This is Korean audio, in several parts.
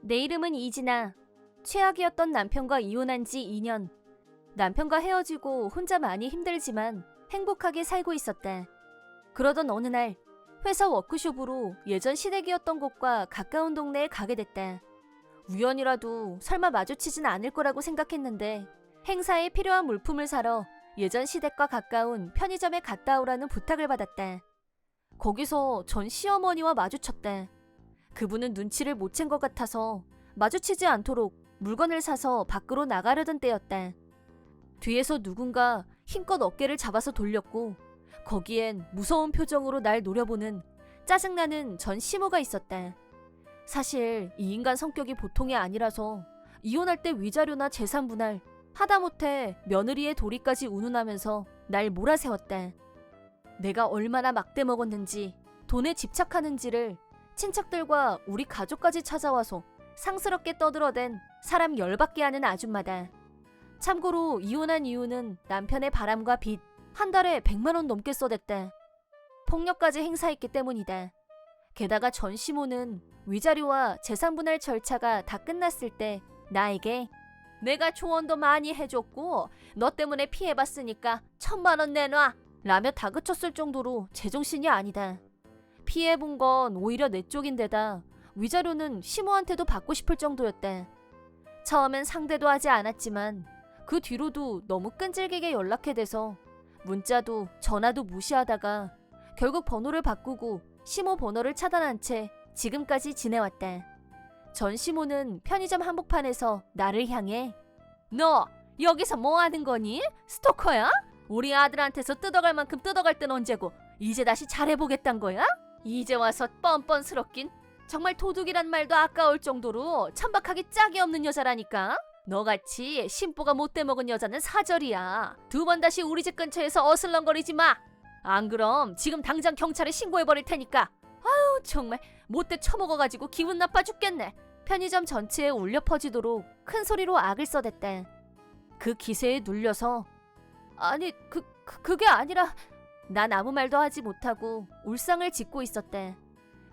내 이름은 이진아. 최악이었던 남편과 이혼한 지 2년. 남편과 헤어지고 혼자 많이 힘들지만 행복하게 살고 있었다. 그러던 어느 날 회사 워크숍으로 예전 시댁이었던 곳과 가까운 동네에 가게 됐다. 우연이라도 설마 마주치진 않을 거라고 생각했는데 행사에 필요한 물품을 사러 예전 시댁과 가까운 편의점에 갔다 오라는 부탁을 받았다. 거기서 전 시어머니와 마주쳤다. 그분은 눈치를 못 챈 것 같아서 마주치지 않도록 물건을 사서 밖으로 나가려던 때였다. 뒤에서 누군가 힘껏 어깨를 잡아서 돌렸고 거기엔 무서운 표정으로 날 노려보는 짜증나는 전 시모가 있었다. 사실 이 인간 성격이 보통이 아니라서 이혼할 때 위자료나 재산 분할, 하다못해 며느리의 도리까지 운운하면서 날 몰아세웠다. 내가 얼마나 막대 먹었는지, 돈에 집착하는지를 친척들과 우리 가족까지 찾아와서 상스럽게 떠들어댄 사람 열받게 하는 아줌마다. 참고로 이혼한 이유는 남편의 바람과 빚, 한 달에 100만 원 넘게 써댔다. 폭력까지 행사했기 때문이다. 게다가 전 시모는 위자료와 재산분할 절차가 다 끝났을 때 나에게 내가 조언도 많이 해줬고 너 때문에 피해봤으니까 1,000만 원 내놔 라며 다그쳤을 정도로 제정신이 아니다. 피해본 건 오히려 내 쪽인데다 위자료는 시모한테도 받고 싶을 정도였다. 처음엔 상대도 하지 않았지만 그 뒤로도 너무 끈질기게 연락해대서 문자도 전화도 무시하다가 결국 번호를 바꾸고 시모 번호를 차단한 채 지금까지 지내왔다. 전 시모는 편의점 한복판에서 나를 향해 너 여기서 뭐 하는 거니? 스토커야? 우리 아들한테서 뜯어갈 만큼 뜯어갈 땐 언제고 이제 다시 잘해보겠단 거야? 이제 와서 뻔뻔스럽긴 정말 도둑이란 말도 아까울 정도로 천박하기 짝이 없는 여자라니까. 너같이 심보가 못돼 먹은 여자는 사절이야. 2번 다시 우리 집 근처에서 어슬렁거리지 마. 안 그럼 지금 당장 경찰에 신고해버릴 테니까. 아유 정말 못돼 처먹어가지고 기분 나빠 죽겠네. 편의점 전체에 울려 퍼지도록 큰 소리로 악을 써댔다. 그 기세에 눌려서 아니 그게 아니라 난 아무 말도 하지 못하고 울상을 짓고 있었다.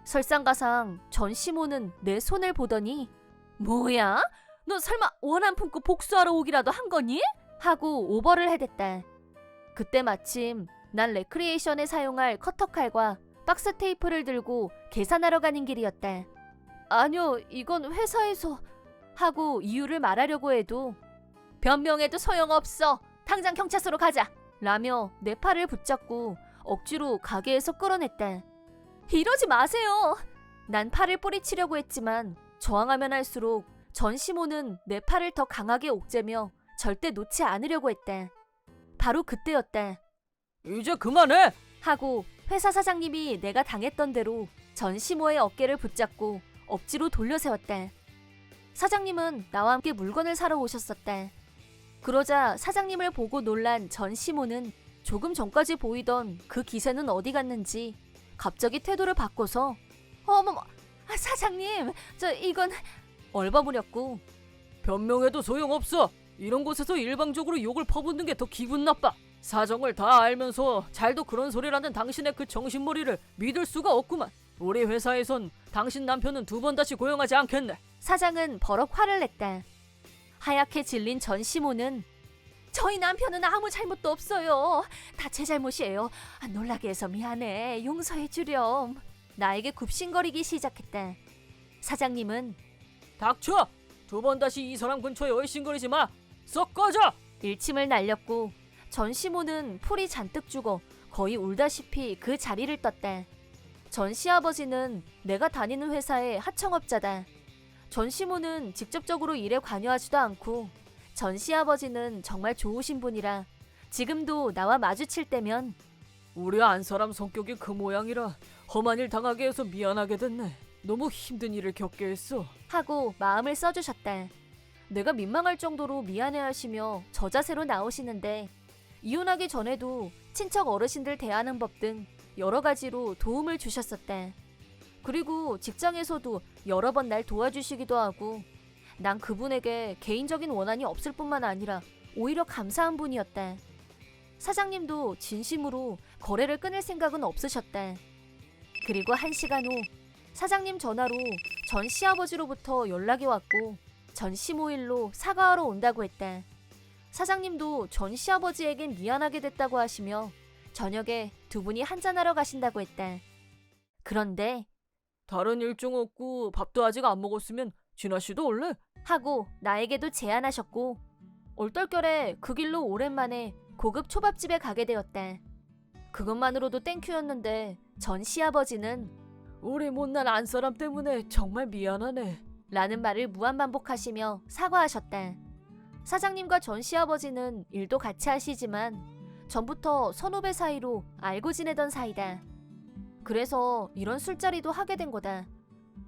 설상가상 전 시모는 내 손을 보더니 뭐야? 너 설마 원한 품고 복수하러 오기라도 한 거니? 하고 오버를 해댔다. 그때 마침 난 레크리에이션에 사용할 커터칼과 박스 테이프를 들고 계산하러 가는 길이었다. 아니요, 이건 회사에서 하고 이유를 말하려고 해도 변명해도 소용없어. 당장 경찰서로 가자. 라며 내 팔을 붙잡고 억지로 가게에서 끌어냈다. 이러지 마세요. 난 팔을 뿌리치려고 했지만 저항하면 할수록 전 시모는 내 팔을 더 강하게 옥죄며 절대 놓지 않으려고 했다. 바로 그때였다. 이제 그만해! 하고 회사 사장님이 내가 당했던 대로 전 시모의 어깨를 붙잡고 억지로 돌려세웠다. 사장님은 나와 함께 물건을 사러 오셨었다. 그러자 사장님을 보고 놀란 전 시모는 조금 전까지 보이던 그 기세는 어디 갔는지 갑자기 태도를 바꿔서 어머머, 사장님, 저 이건 얼버무렸고 변명해도 소용없어. 이런 곳에서 일방적으로 욕을 퍼붓는 게 더 기분 나빠. 사정을 다 알면서 잘도 그런 소리라는 당신의 그 정신머리를 믿을 수가 없구만. 우리 회사에선 당신 남편은 2번 다시 고용하지 않겠네. 사장은 버럭 화를 냈다. 하얗게 질린 전 시모는 저희 남편은 아무 잘못도 없어요. 다 제 잘못이에요. 놀라게 해서 미안해. 용서해 주렴. 나에게 굽신거리기 시작했다. 사장님은 닥쳐! 2번 다시 이 사람 근처에 얼씬거리지 마. 썩 꺼져! 일침을 날렸고 전 시모는 풀이 잔뜩 죽어 거의 울다시피 그 자리를 떴다. 전 시아버지는 내가 다니는 회사의 하청업자다. 전 시모는 직접적으로 일에 관여하지도 않고 전 시아버지는 정말 좋으신 분이라 지금도 나와 마주칠 때면 우리 안사람 성격이 그 모양이라 험한 일 당하게 해서 미안하게 됐네. 너무 힘든 일을 겪게 했어. 하고 마음을 써주셨다. 내가 민망할 정도로 미안해하시며 저자세로 나오시는데 이혼하기 전에도 친척 어르신들 대하는 법 등 여러 가지로 도움을 주셨었다. 그리고 직장에서도 여러 번 날 도와주시기도 하고 난 그분에게 개인적인 원한이 없을 뿐만 아니라 오히려 감사한 분이었다. 사장님도 진심으로 거래를 끊을 생각은 없으셨다. 그리고 1시간 후 사장님 전화로 전 시아버지로부터 연락이 왔고 전 시모일로 사과하러 온다고 했다. 사장님도 전 시아버지에겐 미안하게 됐다고 하시며 저녁에 두 분이 한잔하러 가신다고 했다. 그런데 다른 일정 없고 밥도 아직 안 먹었으면 진아 씨도 올래? 하고 나에게도 제안하셨고 얼떨결에 그 길로 오랜만에 고급 초밥집에 가게 되었다. 그것만으로도 땡큐였는데 전 시아버지는 우리 못난 안사람 때문에 정말 미안하네. 라는 말을 무한반복하시며 사과하셨다. 사장님과 전 시아버지는 일도 같이 하시지만 전부터 선후배 사이로 알고 지내던 사이다. 그래서 이런 술자리도 하게 된 거다.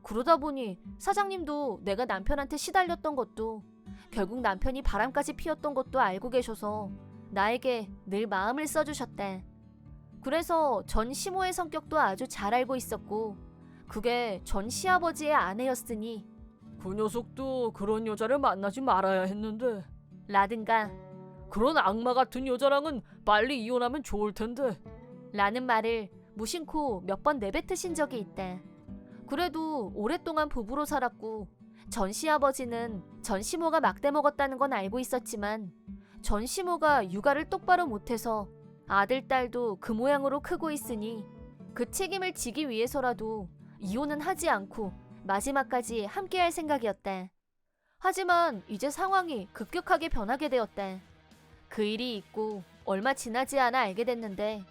그러다 보니 사장님도 내가 남편한테 시달렸던 것도 결국 남편이 바람까지 피웠던 것도 알고 계셔서 나에게 늘 마음을 써주셨다. 그래서 전 시모의 성격도 아주 잘 알고 있었고 그게 전 시아버지의 아내였으니 그 녀석도 그런 여자를 만나지 말아야 했는데. 라든가 그런 악마 같은 여자랑은 빨리 이혼하면 좋을 텐데. 라는 말을 무심코 몇 번 내뱉으신 적이 있다. 그래도 오랫동안 부부로 살았고 전 시아버지는 전 시모가 막대 먹었다는 건 알고 있었지만 전 시모가 육아를 똑바로 못해서 아들, 딸도 그 모양으로 크고 있으니 그 책임을 지기 위해서라도 이혼은 하지 않고 마지막까지 함께할 생각이었다. 하지만 이제 상황이 급격하게 변하게 되었다. 그 일이 있고 얼마 지나지 않아 알게 됐는데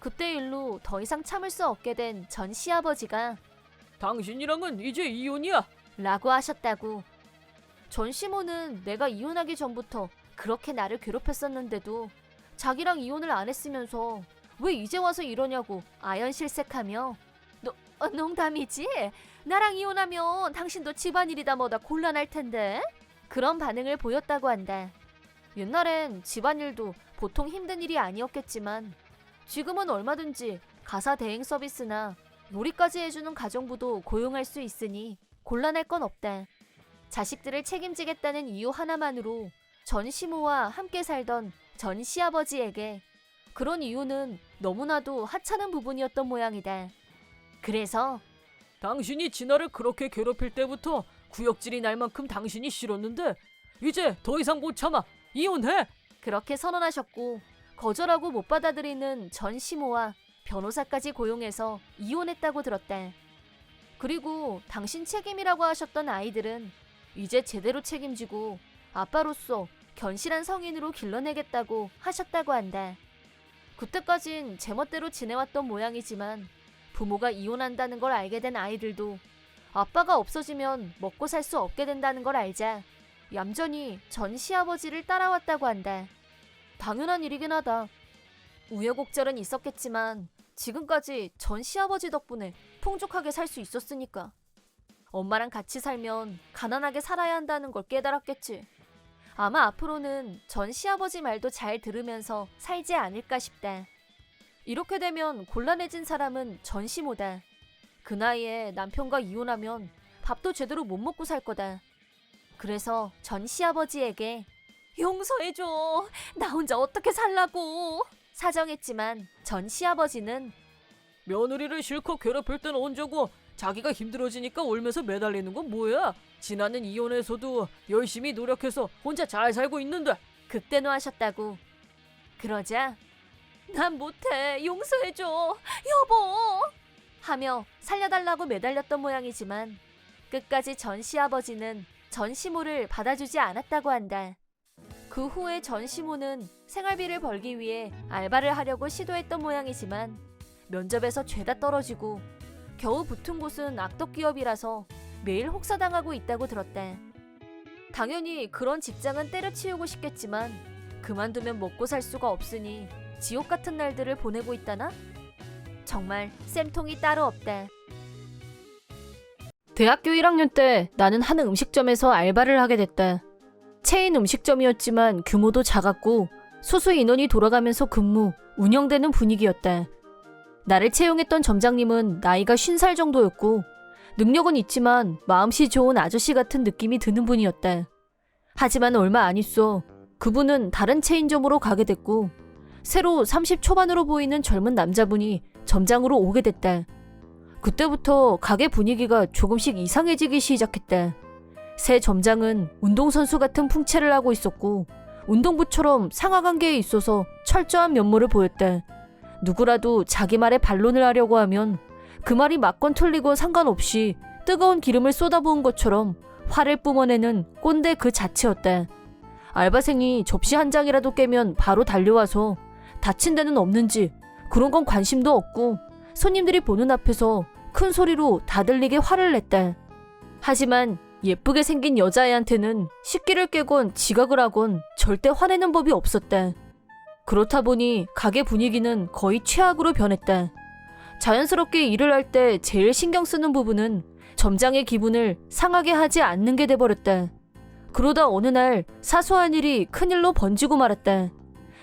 그때 일로 더 이상 참을 수 없게 된 전 시아버지가 당신이랑은 이제 이혼이야. 라고 하셨다고. 전 시모는 내가 이혼하기 전부터 그렇게 나를 괴롭혔었는데도 자기랑 이혼을 안 했으면서 왜 이제 와서 이러냐고 아연실색하며 농담이지? 나랑 이혼하면 당신도 집안일이다 뭐다 곤란할 텐데? 그런 반응을 보였다고 한다. 옛날엔 집안일도 보통 힘든 일이 아니었겠지만 지금은 얼마든지 가사 대행 서비스나 요리까지 해주는 가정부도 고용할 수 있으니 곤란할 건 없다. 자식들을 책임지겠다는 이유 하나만으로 전 시모와 함께 살던 전 시아버지에게 그런 이유는 너무나도 하찮은 부분이었던 모양이다. 그래서 당신이 진아를 그렇게 괴롭힐 때부터 구역질이 날 만큼 당신이 싫었는데 이제 더 이상 못 참아. 이혼해. 그렇게 선언하셨고 거절하고 못 받아들이는 전 시모와 변호사까지 고용해서 이혼했다고 들었다. 그리고 당신 책임이라고 하셨던 아이들은 이제 제대로 책임지고 아빠로서 견실한 성인으로 길러내겠다고 하셨다고 한다. 그때까진 제멋대로 지내왔던 모양이지만 부모가 이혼한다는 걸 알게 된 아이들도 아빠가 없어지면 먹고 살 수 없게 된다는 걸 알자 얌전히 전 시아버지를 따라왔다고 한다. 당연한 일이긴 하다. 우여곡절은 있었겠지만 지금까지 전 시아버지 덕분에 풍족하게 살 수 있었으니까. 엄마랑 같이 살면 가난하게 살아야 한다는 걸 깨달았겠지. 아마 앞으로는 전 시아버지 말도 잘 들으면서 살지 않을까 싶다. 이렇게 되면 곤란해진 사람은 전 시모다. 그 나이에 남편과 이혼하면 밥도 제대로 못 먹고 살 거다. 그래서 전 시아버지에게 용서해줘. 나 혼자 어떻게 살라고. 사정했지만 전 시아버지는 며느리를 실컷 괴롭힐 땐 언제고 자기가 힘들어지니까 울면서 매달리는 건 뭐야? 진아는 이혼해서도 열심히 노력해서 혼자 잘 살고 있는데. 극대노하셨다고. 그러자 난 못해. 용서해줘. 여보. 하며 살려달라고 매달렸던 모양이지만 끝까지 전 시아버지는 전 시모를 받아주지 않았다고 한다. 그 후에 전 시모는 생활비를 벌기 위해 알바를 하려고 시도했던 모양이지만 면접에서 죄다 떨어지고 겨우 붙은 곳은 악덕 기업이라서 매일 혹사당하고 있다고 들었다. 당연히 그런 직장은 때려치우고 싶겠지만 그만두면 먹고 살 수가 없으니 지옥 같은 날들을 보내고 있다나? 정말 쌤통이 따로 없다. 대학교 1학년 때 나는 한 음식점에서 알바를 하게 됐다. 체인 음식점이었지만 규모도 작았고 소수 인원이 돌아가면서 근무, 운영되는 분위기였다. 나를 채용했던 점장님은 나이가 50살 정도였고 능력은 있지만 마음씨 좋은 아저씨 같은 느낌이 드는 분이었다. 하지만 얼마 안 있어 그분은 다른 체인점으로 가게 됐고 새로 30 초반으로 보이는 젊은 남자분이 점장으로 오게 됐다. 그때부터 가게 분위기가 조금씩 이상해지기 시작했다. 새 점장은 운동선수 같은 풍채를 하고 있었고 운동부처럼 상하관계에 있어서 철저한 면모를 보였다. 누구라도 자기 말에 반론을 하려고 하면 그 말이 맞건 틀리건 상관없이 뜨거운 기름을 쏟아부은 것처럼 화를 뿜어내는 꼰대 그 자체였다. 알바생이 접시 한 장이라도 깨면 바로 달려와서 다친 데는 없는지 그런 건 관심도 없고 손님들이 보는 앞에서 큰 소리로 다 들리게 화를 냈다. 하지만 예쁘게 생긴 여자애한테는 식기를 깨건 지각을 하건 절대 화내는 법이 없었다. 그렇다 보니 가게 분위기는 거의 최악으로 변했다. 자연스럽게 일을 할 때 제일 신경 쓰는 부분은 점장의 기분을 상하게 하지 않는 게 돼버렸다. 그러다 어느 날 사소한 일이 큰일로 번지고 말았다.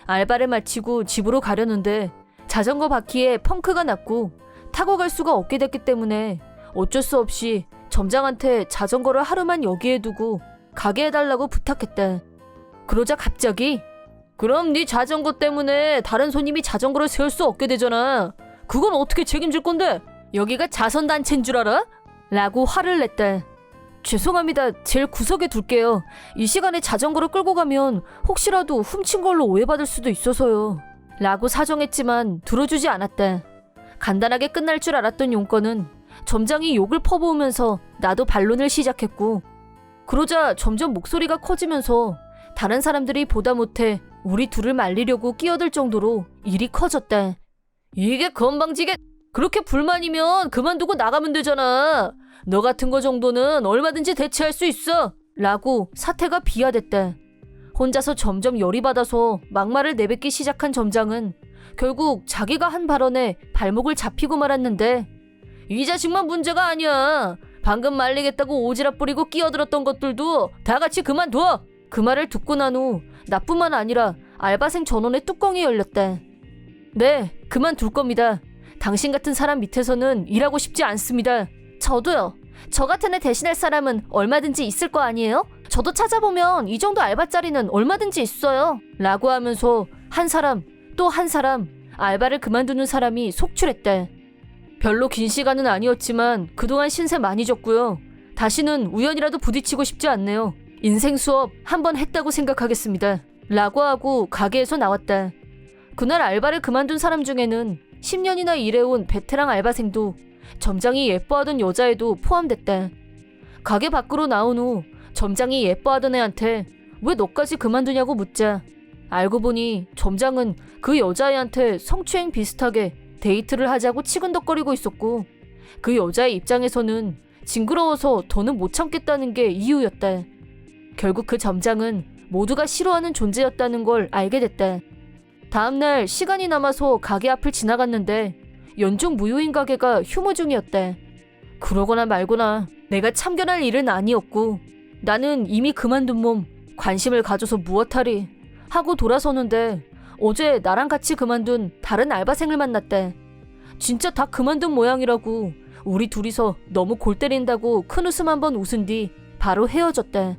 알바를 마치고 집으로 가려는데 자전거 바퀴에 펑크가 났고 타고 갈 수가 없게 됐기 때문에 어쩔 수 없이 점장한테 자전거를 하루만 여기에 두고 가게 해달라고 부탁했다. 그러자 갑자기 그럼 네 자전거 때문에 다른 손님이 자전거를 세울 수 없게 되잖아. 그건 어떻게 책임질 건데? 여기가 자선단체인 줄 알아? 라고 화를 냈다. 죄송합니다. 제일 구석에 둘게요. 이 시간에 자전거를 끌고 가면 혹시라도 훔친 걸로 오해받을 수도 있어서요. 라고 사정했지만 들어주지 않았다. 간단하게 끝날 줄 알았던 용건은 점장이 욕을 퍼부으면서 나도 반론을 시작했고 그러자 점점 목소리가 커지면서 다른 사람들이 보다 못해 우리 둘을 말리려고 끼어들 정도로 일이 커졌다. 이게 건방지게 그렇게 불만이면 그만두고 나가면 되잖아. 너 같은 거 정도는 얼마든지 대체할 수 있어. 라고 사태가 비화됐다. 혼자서 점점 열이 받아서 막말을 내뱉기 시작한 점장은 결국 자기가 한 발언에 발목을 잡히고 말았는데 이 자식만 문제가 아니야. 방금 말리겠다고 오지랖 부리고 끼어들었던 것들도 다 같이 그만둬. 그 말을 듣고 난 후 나뿐만 아니라 알바생 전원의 뚜껑이 열렸다. 네, 그만둘 겁니다. 당신 같은 사람 밑에서는 일하고 싶지 않습니다. 저도요. 저 같은 애 대신할 사람은 얼마든지 있을 거 아니에요? 저도 찾아보면 이 정도 알바짜리는 얼마든지 있어요. 라고 하면서 한 사람 또 한 사람 알바를 그만두는 사람이 속출했다. 별로 긴 시간은 아니었지만 그동안 신세 많이 졌고요. 다시는 우연이라도 부딪히고 싶지 않네요. 인생 수업 한 번 했다고 생각하겠습니다. 라고 하고 가게에서 나왔다. 그날 알바를 그만둔 사람 중에는 10년이나 일해온 베테랑 알바생도 점장이 예뻐하던 여자애도 포함됐다. 가게 밖으로 나온 후 점장이 예뻐하던 애한테 왜 너까지 그만두냐고 묻자 알고 보니 점장은 그 여자애한테 성추행 비슷하게 데이트를 하자고 치근덕거리고 있었고 그 여자의 입장에서는 징그러워서 더는 못 참겠다는 게 이유였다. 결국 그 점장은 모두가 싫어하는 존재였다는 걸 알게 됐다. 다음날 시간이 남아서 가게 앞을 지나갔는데 연중 무효인 가게가 휴무 중이었다. 그러거나 말거나 내가 참견할 일은 아니었고 나는 이미 그만둔 몸 관심을 가져서 무엇하리 하고 돌아서는데 어제 나랑 같이 그만둔 다른 알바생을 만났다. 진짜 다 그만둔 모양이라고 우리 둘이서 너무 골 때린다고 큰 웃음 한번 웃은 뒤 바로 헤어졌다.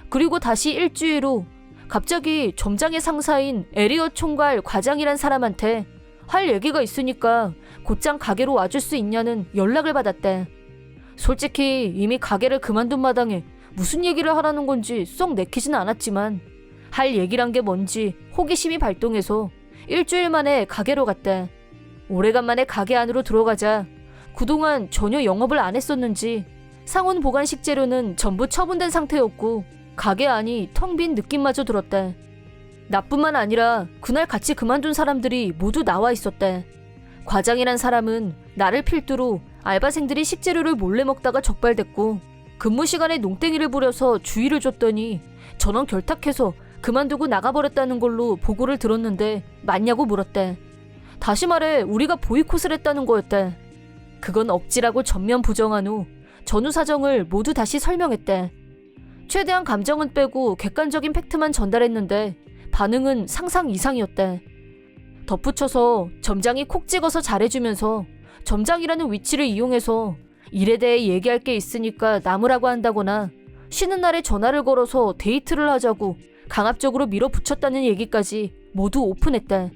그리고 다시 일주일 후 갑자기 점장의 상사인 에리어 총괄 과장이란 사람한테 할 얘기가 있으니까 곧장 가게로 와줄 수 있냐는 연락을 받았다. 솔직히 이미 가게를 그만둔 마당에 무슨 얘기를 하라는 건지 썩 내키진 않았지만 할 얘기란 게 뭔지 호기심이 발동해서 일주일 만에 가게로 갔다. 오래간만에 가게 안으로 들어가자 그동안 전혀 영업을 안 했었는지 상온 보관 식재료는 전부 처분된 상태였고 가게 안이 텅 빈 느낌마저 들었다. 나뿐만 아니라 그날 같이 그만둔 사람들이 모두 나와 있었다. 과장이란 사람은 나를 필두로 알바생들이 식재료를 몰래 먹다가 적발됐고 근무 시간에 농땡이를 부려서 주의를 줬더니 전원 결탁해서 그만두고 나가버렸다는 걸로 보고를 들었는데 맞냐고 물었다. 다시 말해 우리가 보이콧을 했다는 거였다. 그건 억지라고 전면 부정한 후 전후 사정을 모두 다시 설명했다. 최대한 감정은 빼고 객관적인 팩트만 전달했는데 반응은 상상 이상이었다. 덧붙여서 점장이 콕 찍어서 잘해주면서 점장이라는 위치를 이용해서 일에 대해 얘기할 게 있으니까 남으라고 한다거나 쉬는 날에 전화를 걸어서 데이트를 하자고 강압적으로 밀어붙였다는 얘기까지 모두 오픈했다.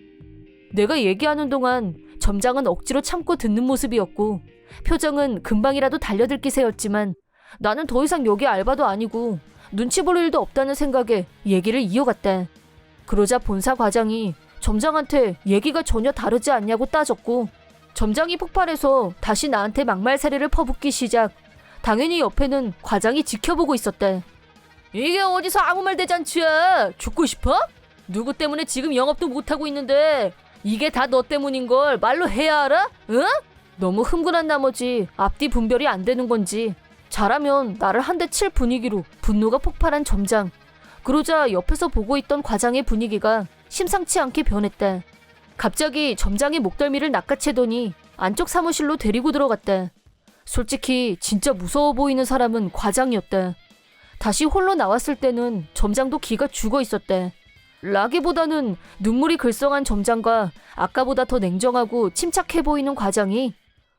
내가 얘기하는 동안 점장은 억지로 참고 듣는 모습이었고 표정은 금방이라도 달려들 기세였지만 나는 더 이상 여기 알바도 아니고 눈치 볼 일도 없다는 생각에 얘기를 이어갔다. 그러자 본사 과장이 점장한테 얘기가 전혀 다르지 않냐고 따졌고 점장이 폭발해서 다시 나한테 막말사리를 퍼붓기 시작. 당연히 옆에는 과장이 지켜보고 있었다. 이게 어디서 아무 말 대잔치야? 죽고 싶어? 누구 때문에 지금 영업도 못하고 있는데 이게 다 너 때문인걸 말로 해야 알아? 응? 너무 흥분한 나머지 앞뒤 분별이 안 되는 건지 잘하면 나를 한 대 칠 분위기로 분노가 폭발한 점장. 그러자 옆에서 보고 있던 과장의 분위기가 심상치 않게 변했다. 갑자기 점장이 목덜미를 낚아채더니 안쪽 사무실로 데리고 들어갔다. 솔직히 진짜 무서워 보이는 사람은 과장이었다. 다시 홀로 나왔을 때는 점장도 기가 죽어 있었다. 라기보다는 눈물이 글썽한 점장과 아까보다 더 냉정하고 침착해 보이는 과장이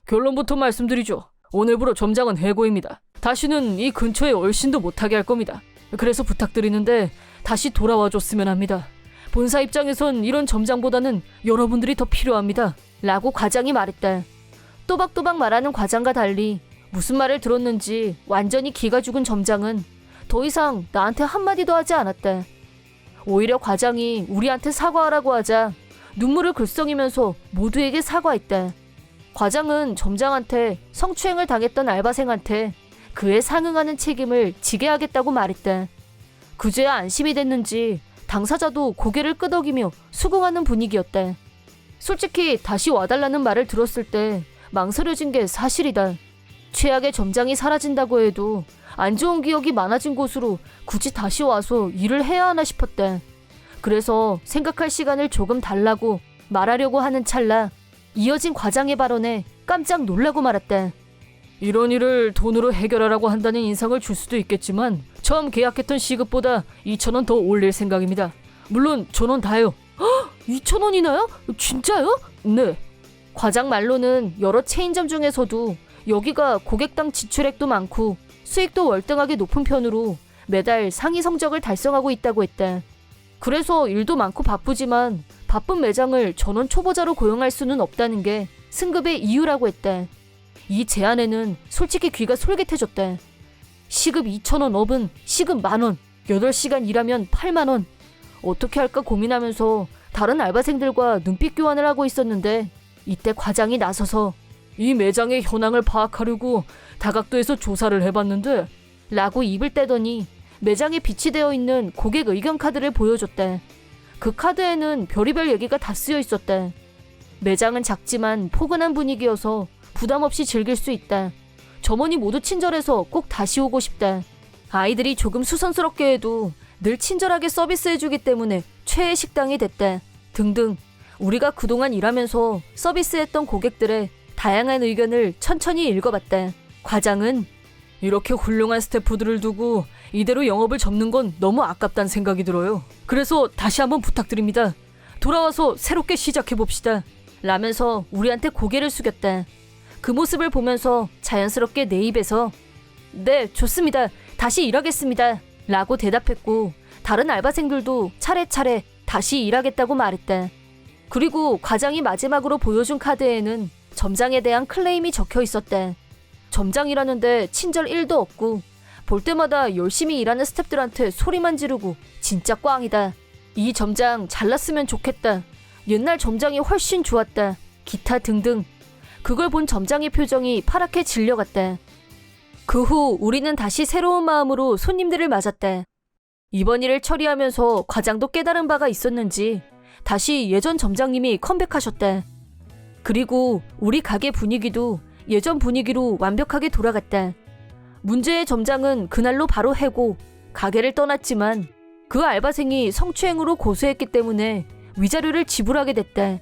결론부터 말씀드리죠. 오늘부로 점장은 해고입니다. 다시는 이 근처에 얼씬도 못하게 할 겁니다. 그래서 부탁드리는데 다시 돌아와 줬으면 합니다. 본사 입장에선 이런 점장보다는 여러분들이 더 필요합니다. 라고 과장이 말했다. 또박또박 말하는 과장과 달리 무슨 말을 들었는지 완전히 기가 죽은 점장은 더 이상 나한테 한마디도 하지 않았다. 오히려 과장이 우리한테 사과하라고 하자 눈물을 글썽이면서 모두에게 사과했다. 과장은 점장한테 성추행을 당했던 알바생한테 그에 상응하는 책임을 지게 하겠다고 말했다. 그제야 안심이 됐는지 당사자도 고개를 끄덕이며 수긍하는 분위기였다. 솔직히 다시 와달라는 말을 들었을 때 망설여진 게 사실이다. 최악의 점장이 사라진다고 해도 안 좋은 기억이 많아진 곳으로 굳이 다시 와서 일을 해야 하나 싶었다. 그래서 생각할 시간을 조금 달라고 말하려고 하는 찰나 이어진 과장의 발언에 깜짝 놀라고 말았다. 이런 일을 돈으로 해결하라고 한다는 인상을 줄 수도 있겠지만 처음 계약했던 시급보다 2,000원 더 올릴 생각입니다. 물론 전원 다요. 2,000원이나요? 진짜요? 네. 과장 말로는 여러 체인점 중에서도 여기가 고객당 지출액도 많고 수익도 월등하게 높은 편으로 매달 상위 성적을 달성하고 있다고 했다. 그래서 일도 많고 바쁘지만 바쁜 매장을 전원 초보자로 고용할 수는 없다는 게 승급의 이유라고 했다. 이 제안에는 솔직히 귀가 솔깃해졌다. 시급 2,000원 업은 시급 10,000원, 8시간 일하면 8만원. 어떻게 할까 고민하면서 다른 알바생들과 눈빛 교환을 하고 있었는데 이때 과장이 나서서 이 매장의 현황을 파악하려고 다각도에서 조사를 해봤는데 라고 입을 떼더니 매장에 비치되어 있는 고객 의견 카드를 보여줬다. 그 카드에는 별의별 얘기가 다 쓰여 있었다. 매장은 작지만 포근한 분위기여서 부담 없이 즐길 수 있다. 점원이 모두 친절해서 꼭 다시 오고 싶다. 아이들이 조금 수선스럽게 해도 늘 친절하게 서비스해주기 때문에 최애 식당이 됐다. 등등. 우리가 그동안 일하면서 서비스했던 고객들의 다양한 의견을 천천히 읽어봤다. 과장은 이렇게 훌륭한 스태프들을 두고 이대로 영업을 접는 건 너무 아깝다는 생각이 들어요. 그래서 다시 한번 부탁드립니다. 돌아와서 새롭게 시작해봅시다. 라면서 우리한테 고개를 숙였다. 그 모습을 보면서 자연스럽게 내 입에서 네, 좋습니다. 다시 일하겠습니다. 라고 대답했고 다른 알바생들도 차례차례 다시 일하겠다고 말했다. 그리고 과장이 마지막으로 보여준 카드에는 점장에 대한 클레임이 적혀 있었다. 점장이라는데 친절 1도 없고 볼 때마다 열심히 일하는 스태프들한테 소리만 지르고 진짜 꽝이다. 이 점장 잘났으면 좋겠다. 옛날 점장이 훨씬 좋았다. 기타 등등. 그걸 본 점장의 표정이 파랗게 질려갔다. 그 후 우리는 다시 새로운 마음으로 손님들을 맞았다. 이번 일을 처리하면서 과장도 깨달은 바가 있었는지 다시 예전 점장님이 컴백하셨다. 그리고 우리 가게 분위기도 예전 분위기로 완벽하게 돌아갔다. 문제의 점장은 그날로 바로 해고, 가게를 떠났지만 그 알바생이 성추행으로 고소했기 때문에 위자료를 지불하게 됐다.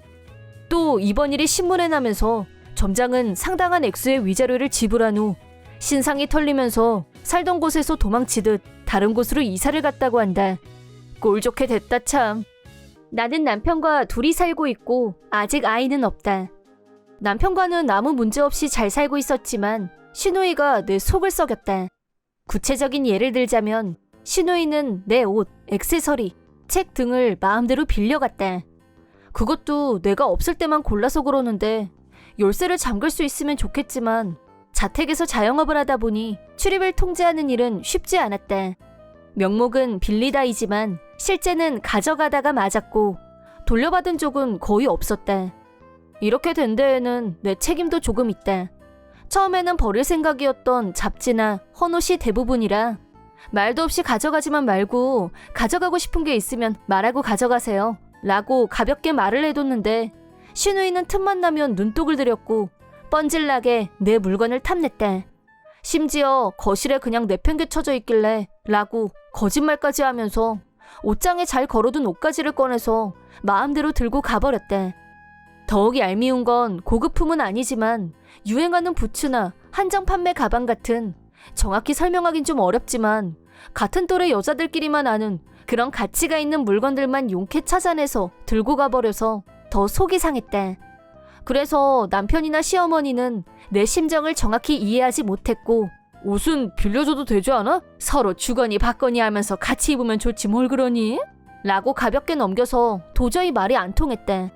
또 이번 일이 신문에 나면서 점장은 상당한 액수의 위자료를 지불한 후 신상이 털리면서 살던 곳에서 도망치듯 다른 곳으로 이사를 갔다고 한다. 꼴 좋게 됐다 참. 나는 남편과 둘이 살고 있고 아직 아이는 없다. 남편과는 아무 문제 없이 잘 살고 있었지만 신우이가 내 속을 썩였다. 구체적인 예를 들자면 신우이는 내 옷, 액세서리, 책 등을 마음대로 빌려갔다. 그것도 내가 없을 때만 골라서 그러는데 열쇠를 잠글 수 있으면 좋겠지만 자택에서 자영업을 하다 보니 출입을 통제하는 일은 쉽지 않았다. 명목은 빌리다이지만 실제는 가져가다가 맞았고 돌려받은 적은 거의 없었다. 이렇게 된 데에는 내 책임도 조금 있다. 처음에는 버릴 생각이었던 잡지나 헌옷이 대부분이라 말도 없이 가져가지만 말고 가져가고 싶은 게 있으면 말하고 가져가세요 라고 가볍게 말을 해뒀는데 신우이는 틈만 나면 눈독을 들였고 뻔질나게 내 물건을 탐냈다. 심지어 거실에 그냥 내팽개쳐져 있길래 라고 거짓말까지 하면서 옷장에 잘 걸어둔 옷가지를 꺼내서 마음대로 들고 가버렸다. 더욱 얄미운 건 고급품은 아니지만 유행하는 부츠나 한정 판매 가방 같은, 정확히 설명하긴 좀 어렵지만 같은 또래 여자들끼리만 아는 그런 가치가 있는 물건들만 용케 찾아내서 들고 가버려서 더 속이 상했다. 그래서 남편이나 시어머니는 내 심정을 정확히 이해하지 못했고 옷은 빌려줘도 되지 않아? 서로 주거니 받거니 하면서 같이 입으면 좋지 뭘 그러니? 라고 가볍게 넘겨서 도저히 말이 안 통했다.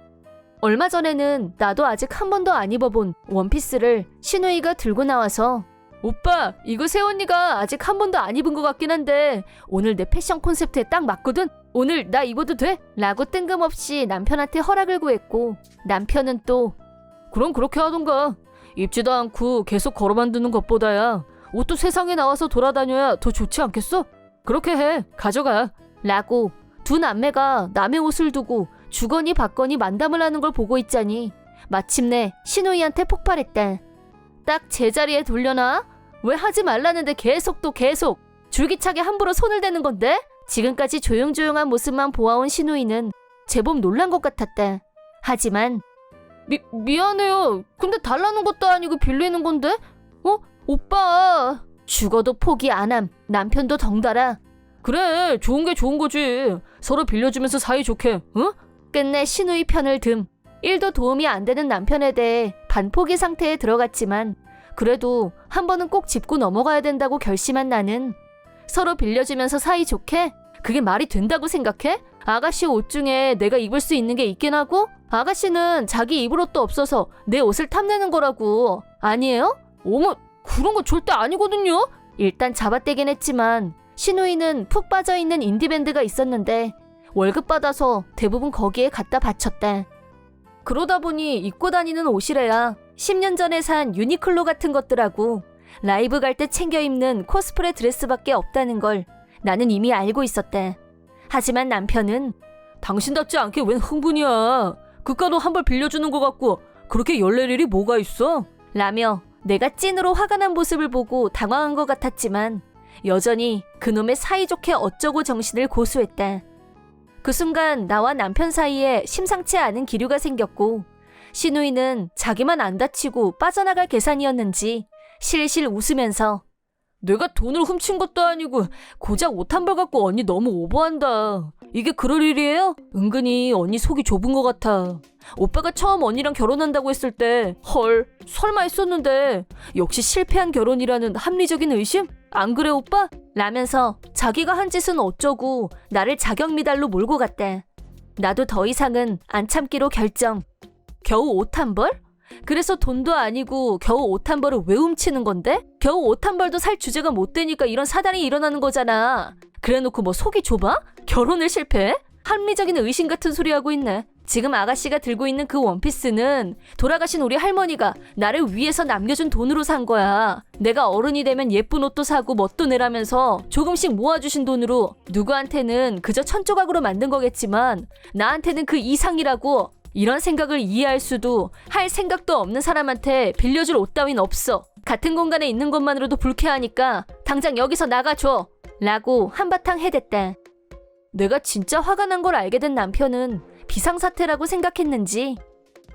얼마 전에는 나도 아직 한 번도 안 입어본 원피스를 신우이가 들고 나와서 오빠 이거 새언니가 아직 한 번도 안 입은 것 같긴 한데 오늘 내 패션 콘셉트에 딱 맞거든? 오늘 나 입어도 돼? 라고 뜬금없이 남편한테 허락을 구했고 남편은 또 그럼 그렇게 하던가. 입지도 않고 계속 걸어만 두는 것보다야 옷도 세상에 나와서 돌아다녀야 더 좋지 않겠어? 그렇게 해. 가져가. 라고 두 남매가 남의 옷을 두고 주거니 받거니 만담을 하는 걸 보고 있자니 마침내 신우이한테 폭발했다. 딱 제자리에 돌려놔? 왜 하지 말라는데 계속 또 계속 줄기차게 함부로 손을 대는 건데? 지금까지 조용조용한 모습만 보아온 신우이는 제법 놀란 것 같았다. 하지만 미안해요. 근데 달라는 것도 아니고 빌리는 건데? 오빠. 죽어도 포기 안 함. 남편도 덩달아. 그래 좋은 게 좋은 거지. 서로 빌려주면서 사이좋게. 응? 끝내 신우이 편을 듬. 1도 도움이 안 되는 남편에 대해 반포기 상태에 들어갔지만 그래도 한 번은 꼭 짚고 넘어가야 된다고 결심한 나는 서로 빌려주면서 사이좋게? 그게 말이 된다고 생각해? 아가씨 옷 중에 내가 입을 수 있는 게 있긴 하고 아가씨는 자기 입을 옷도 없어서 내 옷을 탐내는 거라고. 아니에요? 어머 그런 거 절대 아니거든요. 일단 잡아떼긴 했지만 신우이는 푹 빠져있는 인디밴드가 있었는데 월급 받아서 대부분 거기에 갖다 바쳤다. 그러다 보니 입고 다니는 옷이래야 10년 전에 산 유니클로 같은 것들하고 라이브 갈 때 챙겨 입는 코스프레 드레스밖에 없다는 걸 나는 이미 알고 있었다. 하지만 남편은 당신답지 않게 웬 흥분이야. 그깟 한 벌 빌려주는 것 같고 그렇게 열낼 일이 뭐가 있어? 라며 내가 찐으로 화가 난 모습을 보고 당황한 것 같았지만 여전히 그놈의 사이좋게 어쩌고 정신을 고수했다. 그 순간 나와 남편 사이에 심상치 않은 기류가 생겼고 신우이는 자기만 안 다치고 빠져나갈 계산이었는지 실실 웃으면서 내가 돈을 훔친 것도 아니고 고작 옷 한 벌 갖고 언니 너무 오버한다. 이게 그럴 일이에요? 은근히 언니 속이 좁은 것 같아. 오빠가 처음 언니랑 결혼한다고 했을 때 헐 설마 했었는데 역시 실패한 결혼이라는 합리적인 의심? 안 그래 오빠? 라면서 자기가 한 짓은 어쩌고 나를 자격미달로 몰고 갔대. 나도 더 이상은 안 참기로 결정. 겨우 옷 한 벌? 그래서 돈도 아니고 겨우 옷 한 벌을 왜 훔치는 건데? 겨우 옷 한 벌도 살 주제가 못 되니까 이런 사단이 일어나는 거잖아. 그래놓고 뭐 속이 좁아? 결혼을 실패해? 합리적인 의심 같은 소리 하고 있네. 지금 아가씨가 들고 있는 그 원피스는 돌아가신 우리 할머니가 나를 위해서 남겨준 돈으로 산 거야. 내가 어른이 되면 예쁜 옷도 사고 멋도 내라면서 조금씩 모아주신 돈으로 누구한테는 그저 천조각으로 만든 거겠지만 나한테는 그 이상이라고. 이런 생각을 이해할 수도 할 생각도 없는 사람한테 빌려줄 옷 따윈 없어. 같은 공간에 있는 것만으로도 불쾌하니까 당장 여기서 나가줘. 라고 한바탕 해댔다. 내가 진짜 화가 난 걸 알게 된 남편은 비상사태라고 생각했는지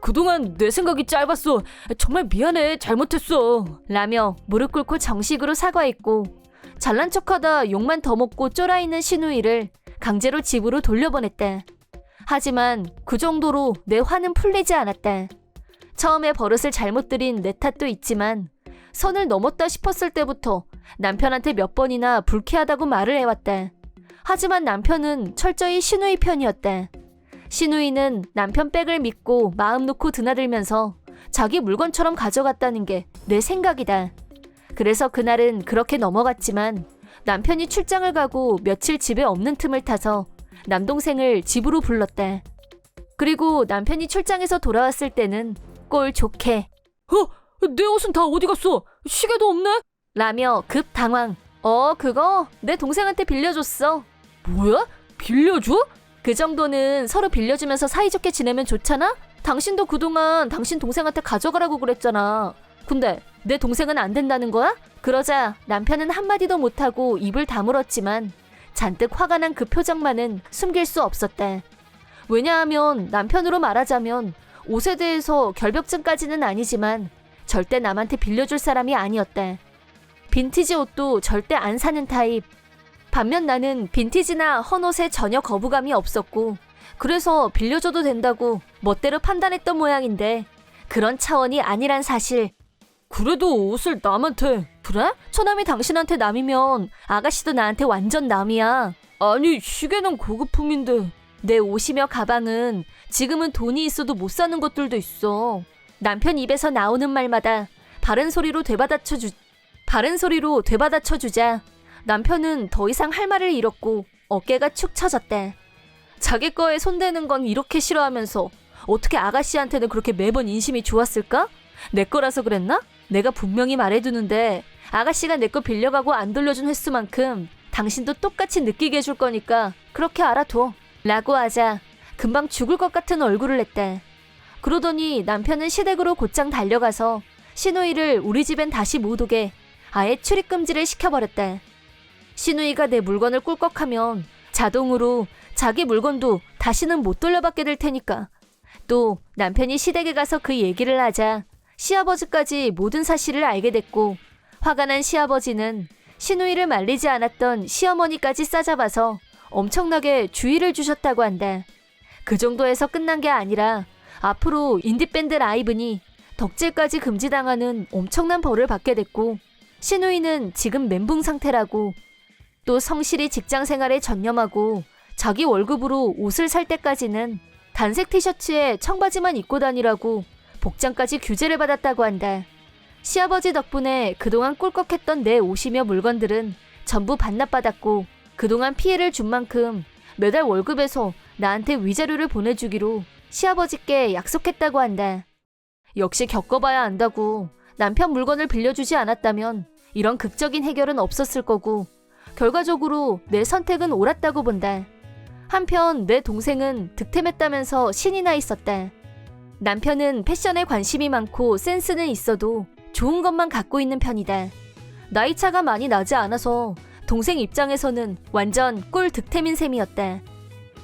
그동안 내 생각이 짧았어. 정말 미안해. 잘못했어. 라며 무릎 꿇고 정식으로 사과했고 잘난 척하다 욕만 더 먹고 쫄아있는 신우이를 강제로 집으로 돌려보냈다. 하지만 그 정도로 내 화는 풀리지 않았다. 처음에 버릇을 잘못 들인 내 탓도 있지만 선을 넘었다 싶었을 때부터 남편한테 몇 번이나 불쾌하다고 말을 해왔다. 하지만 남편은 철저히 신우이 편이었다. 신우이는 남편 백을 믿고 마음 놓고 드나들면서 자기 물건처럼 가져갔다는 게 내 생각이다. 그래서 그날은 그렇게 넘어갔지만 남편이 출장을 가고 며칠 집에 없는 틈을 타서 남동생을 집으로 불렀다. 그리고 남편이 출장에서 돌아왔을 때는 꼴 좋게 내 옷은 다 어디 갔어? 시계도 없네? 라며 급 당황. 그거 내 동생한테 빌려줬어. 뭐야? 빌려줘? 그 정도는 서로 빌려주면서 사이좋게 지내면 좋잖아? 당신도 그동안 당신 동생한테 가져가라고 그랬잖아. 근데 내 동생은 안 된다는 거야? 그러자 남편은 한마디도 못하고 입을 다물었지만 잔뜩 화가 난 그 표정만은 숨길 수 없었다. 왜냐하면 남편으로 말하자면 옷에 대해서 결벽증까지는 아니지만 절대 남한테 빌려줄 사람이 아니었다. 빈티지 옷도 절대 안 사는 타입. 반면 나는 빈티지나 헌옷에 전혀 거부감이 없었고 그래서 빌려줘도 된다고 멋대로 판단했던 모양인데 그런 차원이 아니란 사실. 그래도 옷을 남한테. 그래? 처남이 당신한테 남이면 아가씨도 나한테 완전 남이야. 아니, 시계는 고급품인데. 내 옷이며 가방은 지금은 돈이 있어도 못 사는 것들도 있어. 남편 입에서 나오는 말마다 바른 소리로 되받아쳐 주자 남편은 더 이상 할 말을 잃었고 어깨가 축 처졌대. 자기 거에 손대는 건 이렇게 싫어하면서 어떻게 아가씨한테는 그렇게 매번 인심이 좋았을까? 내 거라서 그랬나? 내가 분명히 말해두는데 아가씨가 내 거 빌려가고 안 돌려준 횟수만큼 당신도 똑같이 느끼게 해줄 거니까 그렇게 알아둬. 라고 하자 금방 죽을 것 같은 얼굴을 냈대. 그러더니 남편은 시댁으로 곧장 달려가서 시누이를 우리 집엔 다시 못 오게 아예 출입금지를 시켜버렸대. 시누이가 내 물건을 꿀꺽하면 자동으로 자기 물건도 다시는 못 돌려받게 될 테니까. 또 남편이 시댁에 가서 그 얘기를 하자 시아버지까지 모든 사실을 알게 됐고 화가 난 시아버지는 시누이를 말리지 않았던 시어머니까지 싸잡아서 엄청나게 주의를 주셨다고 한다. 그 정도에서 끝난 게 아니라 앞으로 인디밴드 라이브니 덕질까지 금지당하는 엄청난 벌을 받게 됐고 시누이는 지금 멘붕 상태라고. 또 성실히 직장 생활에 전념하고 자기 월급으로 옷을 살 때까지는 단색 티셔츠에 청바지만 입고 다니라고 복장까지 규제를 받았다고 한다. 시아버지 덕분에 그동안 꿀꺽했던 내 옷이며 물건들은 전부 반납받았고 그동안 피해를 준 만큼 매달 월급에서 나한테 위자료를 보내주기로 시아버지께 약속했다고 한다. 역시 겪어봐야 안다고. 남편 물건을 빌려주지 않았다면 이런 극적인 해결은 없었을 거고 결과적으로 내 선택은 옳았다고 본다. 한편 내 동생은 득템했다면서 신이 나 있었다. 남편은 패션에 관심이 많고 센스는 있어도 좋은 것만 갖고 있는 편이다. 나이 차가 많이 나지 않아서 동생 입장에서는 완전 꿀 득템인 셈이었다.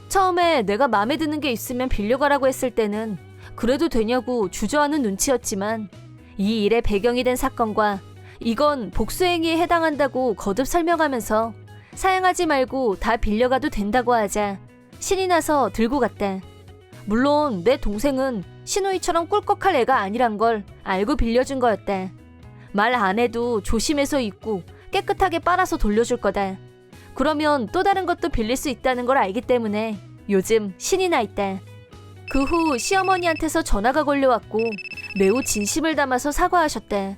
처음에 내가 마음에 드는 게 있으면 빌려가라고 했을 때는 그래도 되냐고 주저하는 눈치였지만 이 일의 배경이 된 사건과 이건 복수행위에 해당한다고 거듭 설명하면서 사양하지 말고 다 빌려가도 된다고 하자 신이 나서 들고 갔다. 물론 내 동생은 시누이처럼 꿀꺽할 애가 아니란 걸 알고 빌려준 거였다. 말 안 해도 조심해서 입고 깨끗하게 빨아서 돌려줄 거다. 그러면 또 다른 것도 빌릴 수 있다는 걸 알기 때문에 요즘 신이 나 있다. 그 후 시어머니한테서 전화가 걸려왔고 매우 진심을 담아서 사과하셨다.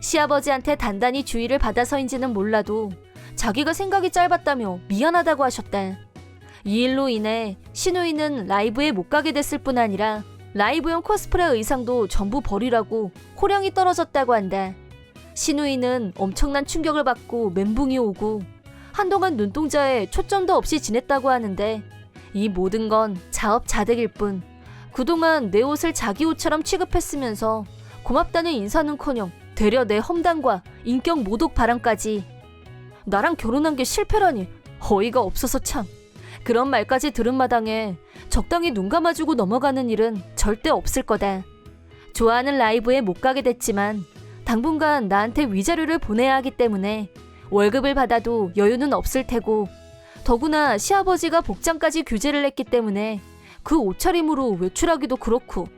시아버지한테 단단히 주의를 받아서인지는 몰라도 자기가 생각이 짧았다며 미안하다고 하셨다. 이 일로 인해 시누이는 라이브에 못 가게 됐을 뿐 아니라 라이브용 코스프레 의상도 전부 버리라고 호령이 떨어졌다고 한다. 시누이는 엄청난 충격을 받고 멘붕이 오고 한동안 눈동자에 초점도 없이 지냈다고 하는데 이 모든 건 자업자득일 뿐 그동안 내 옷을 자기 옷처럼 취급했으면서 고맙다는 인사는커녕 되려 내 험담과 인격 모독 발언까지. 나랑 결혼한 게 실패라니 어이가 없어서 참. 그런 말까지 들은 마당에 적당히 눈 감아주고 넘어가는 일은 절대 없을 거다. 좋아하는 라이브에 못 가게 됐지만 당분간 나한테 위자료를 보내야 하기 때문에 월급을 받아도 여유는 없을 테고 더구나 시아버지가 복장까지 규제를 했기 때문에 그 옷차림으로 외출하기도 그렇고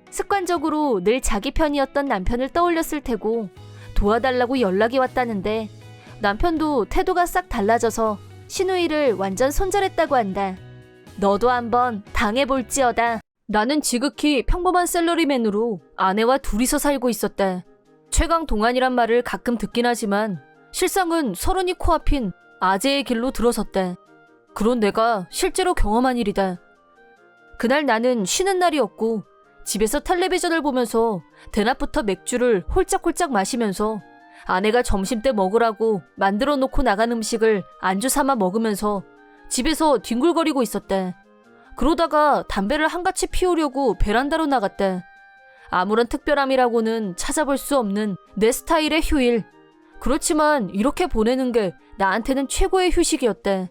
습관적으로 늘 자기 편이었던 남편을 떠올렸을 테고 도와달라고 연락이 왔다는데 남편도 태도가 싹 달라져서 시누이를 완전 손절했다고 한다. 너도 한번 당해볼지어다. 나는 지극히 평범한 샐러리맨으로 아내와 둘이서 살고 있었다. 최강 동안이란 말을 가끔 듣긴 하지만 실상은 서른이 코앞인 아재의 길로 들어섰다. 그런 내가 실제로 경험한 일이다. 그날 나는 쉬는 날이었고 집에서 텔레비전을 보면서 대낮부터 맥주를 홀짝홀짝 마시면서 아내가 점심때 먹으라고 만들어 놓고 나간 음식을 안주 삼아 먹으면서 집에서 뒹굴거리고 있었다. 그러다가 담배를 한가치 피우려고 베란다로 나갔다. 아무런 특별함이라고는 찾아볼 수 없는 내 스타일의 휴일. 그렇지만 이렇게 보내는 게 나한테는 최고의 휴식이었다.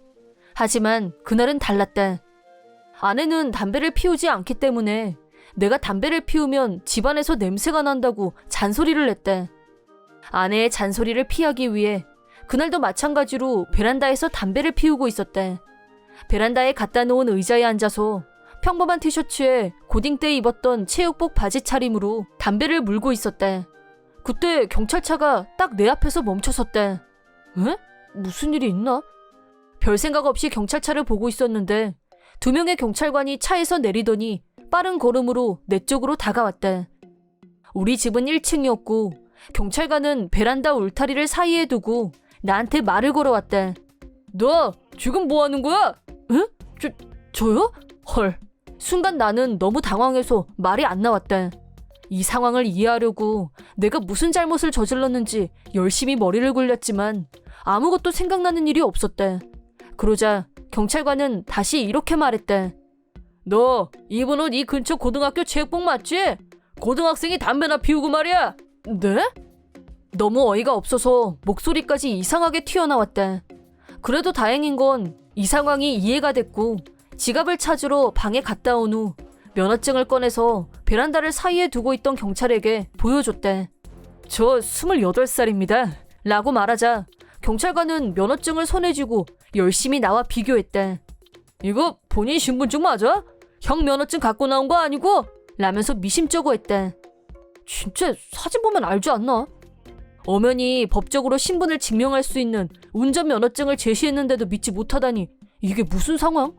하지만 그날은 달랐다. 아내는 담배를 피우지 않기 때문에 내가 담배를 피우면 집안에서 냄새가 난다고 잔소리를 냈다. 아내의 잔소리를 피하기 위해 그날도 마찬가지로 베란다에서 담배를 피우고 있었다. 베란다에 갖다 놓은 의자에 앉아서 평범한 티셔츠에 고딩 때 입었던 체육복 바지 차림으로 담배를 물고 있었다. 그때 경찰차가 딱 내 앞에서 멈춰섰다. 에? 무슨 일이 있나? 별 생각 없이 경찰차를 보고 있었는데 2명의 경찰관이 차에서 내리더니 빠른 걸음으로 내 쪽으로 다가왔다. 우리 집은 1층이었고 경찰관은 베란다 울타리를 사이에 두고 나한테 말을 걸어왔다. 너 지금 뭐 하는 거야? 에? 저요? 헐. 순간 나는 너무 당황해서 말이 안 나왔다. 이 상황을 이해하려고 내가 무슨 잘못을 저질렀는지 열심히 머리를 굴렸지만 아무것도 생각나는 일이 없었다. 그러자 경찰관은 다시 이렇게 말했다. 너 입은 옷 이 근처 고등학교 체육복 맞지? 고등학생이 담배나 피우고 말이야. 네? 너무 어이가 없어서 목소리까지 이상하게 튀어나왔다. 그래도 다행인 건 이 상황이 이해가 됐고 지갑을 찾으러 방에 갔다 온 후 면허증을 꺼내서 베란다를 사이에 두고 있던 경찰에게 보여줬다. 저 28살입니다. 라고 말하자 경찰관은 면허증을 손에 쥐고 열심히 나와 비교했다. 이거 본인 신분증 맞아? 형 면허증 갖고 나온 거 아니고? 라면서 미심쩍어 했다. 진짜 사진 보면 알지 않나? 엄연히 법적으로 신분을 증명할 수 있는 운전면허증을 제시했는데도 믿지 못하다니 이게 무슨 상황?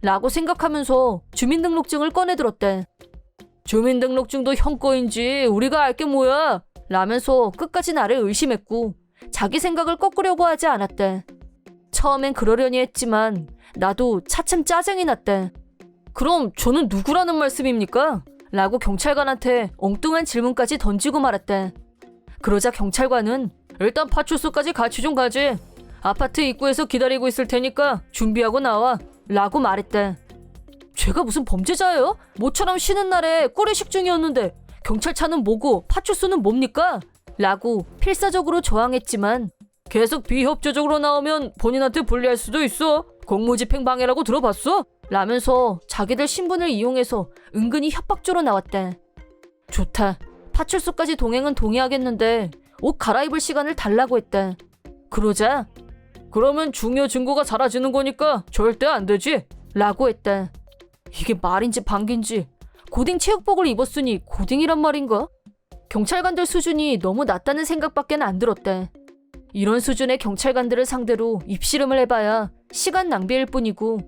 라고 생각하면서 주민등록증을 꺼내들었대. 주민등록증도 형 거인지 우리가 알게 뭐야? 라면서 끝까지 나를 의심했고 자기 생각을 꺾으려고 하지 않았대. 처음엔 그러려니 했지만 나도 차츰 짜증이 났대. 그럼 저는 누구라는 말씀입니까? 라고 경찰관한테 엉뚱한 질문까지 던지고 말았대. 그러자 경찰관은 일단 파출소까지 같이 좀 가지. 아파트 입구에서 기다리고 있을 테니까 준비하고 나와. 라고 말했대. 제가 무슨 범죄자예요? 모처럼 쉬는 날에 꼬리식 중이었는데 경찰차는 뭐고 파출소는 뭡니까? 라고 필사적으로 저항했지만 계속 비협조적으로 나오면 본인한테 불리할 수도 있어. 공무집행 방해라고 들어봤어? 라면서 자기들 신분을 이용해서 은근히 협박조로 나왔대. 좋다. 파출소까지 동행은 동의하겠는데 옷 갈아입을 시간을 달라고 했대. 그러자 그러면 중요 증거가 사라지는 거니까 절대 안 되지? 라고 했대. 이게 말인지 방귀인지 고딩 체육복을 입었으니 고딩이란 말인가? 경찰관들 수준이 너무 낮다는 생각밖에 안 들었대. 이런 수준의 경찰관들을 상대로 입씨름을 해봐야 시간 낭비일 뿐이고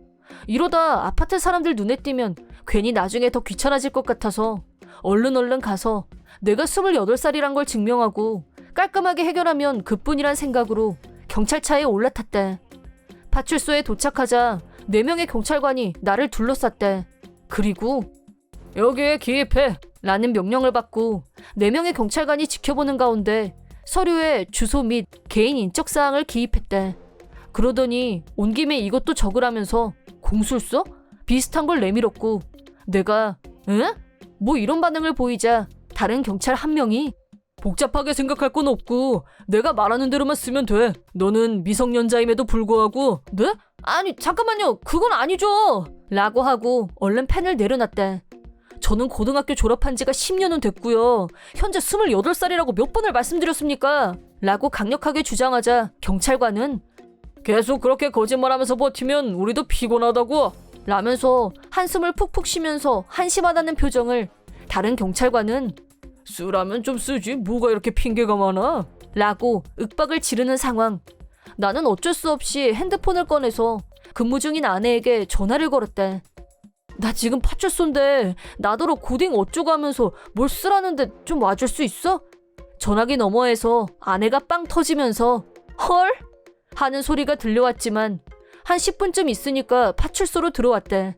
이러다 아파트 사람들 눈에 띄면 괜히 나중에 더 귀찮아질 것 같아서 얼른 가서 내가 28살이란 걸 증명하고 깔끔하게 해결하면 그뿐이란 생각으로 경찰차에 올라탔대. 파출소에 도착하자 4명의 경찰관이 나를 둘러쌌대. 그리고 여기에 기입해 라는 명령을 받고 4명의 경찰관이 지켜보는 가운데 서류에 주소 및 개인 인적사항을 기입했대. 그러더니 온 김에 이것도 적으라면서 공술서? 비슷한 걸 내밀었고 내가 에? 뭐 이런 반응을 보이자 다른 경찰 한 명이 복잡하게 생각할 건 없고 내가 말하는 대로만 쓰면 돼. 너는 미성년자임에도 불구하고 네? 아니 잠깐만요. 그건 아니죠. 라고 하고 얼른 펜을 내려놨대. 저는 고등학교 졸업한 지가 10년은 됐고요. 현재 28살이라고 몇 번을 말씀드렸습니까? 라고 강력하게 주장하자 경찰관은 계속 그렇게 거짓말하면서 버티면 우리도 피곤하다고 라면서 한숨을 푹푹 쉬면서 한심하다는 표정을 다른 경찰관은 쓰라면 좀 쓰지 뭐가 이렇게 핑계가 많아? 라고 윽박을 지르는 상황. 나는 어쩔 수 없이 핸드폰을 꺼내서 근무 중인 아내에게 전화를 걸었대. 나 지금 파출소인데 나더러 고딩 어쩌고 하면서 뭘 쓰라는데 좀 와줄 수 있어? 전화기 너머에서 아내가 빵 터지면서 헐? 하는 소리가 들려왔지만 한 10분쯤 있으니까 파출소로 들어왔대.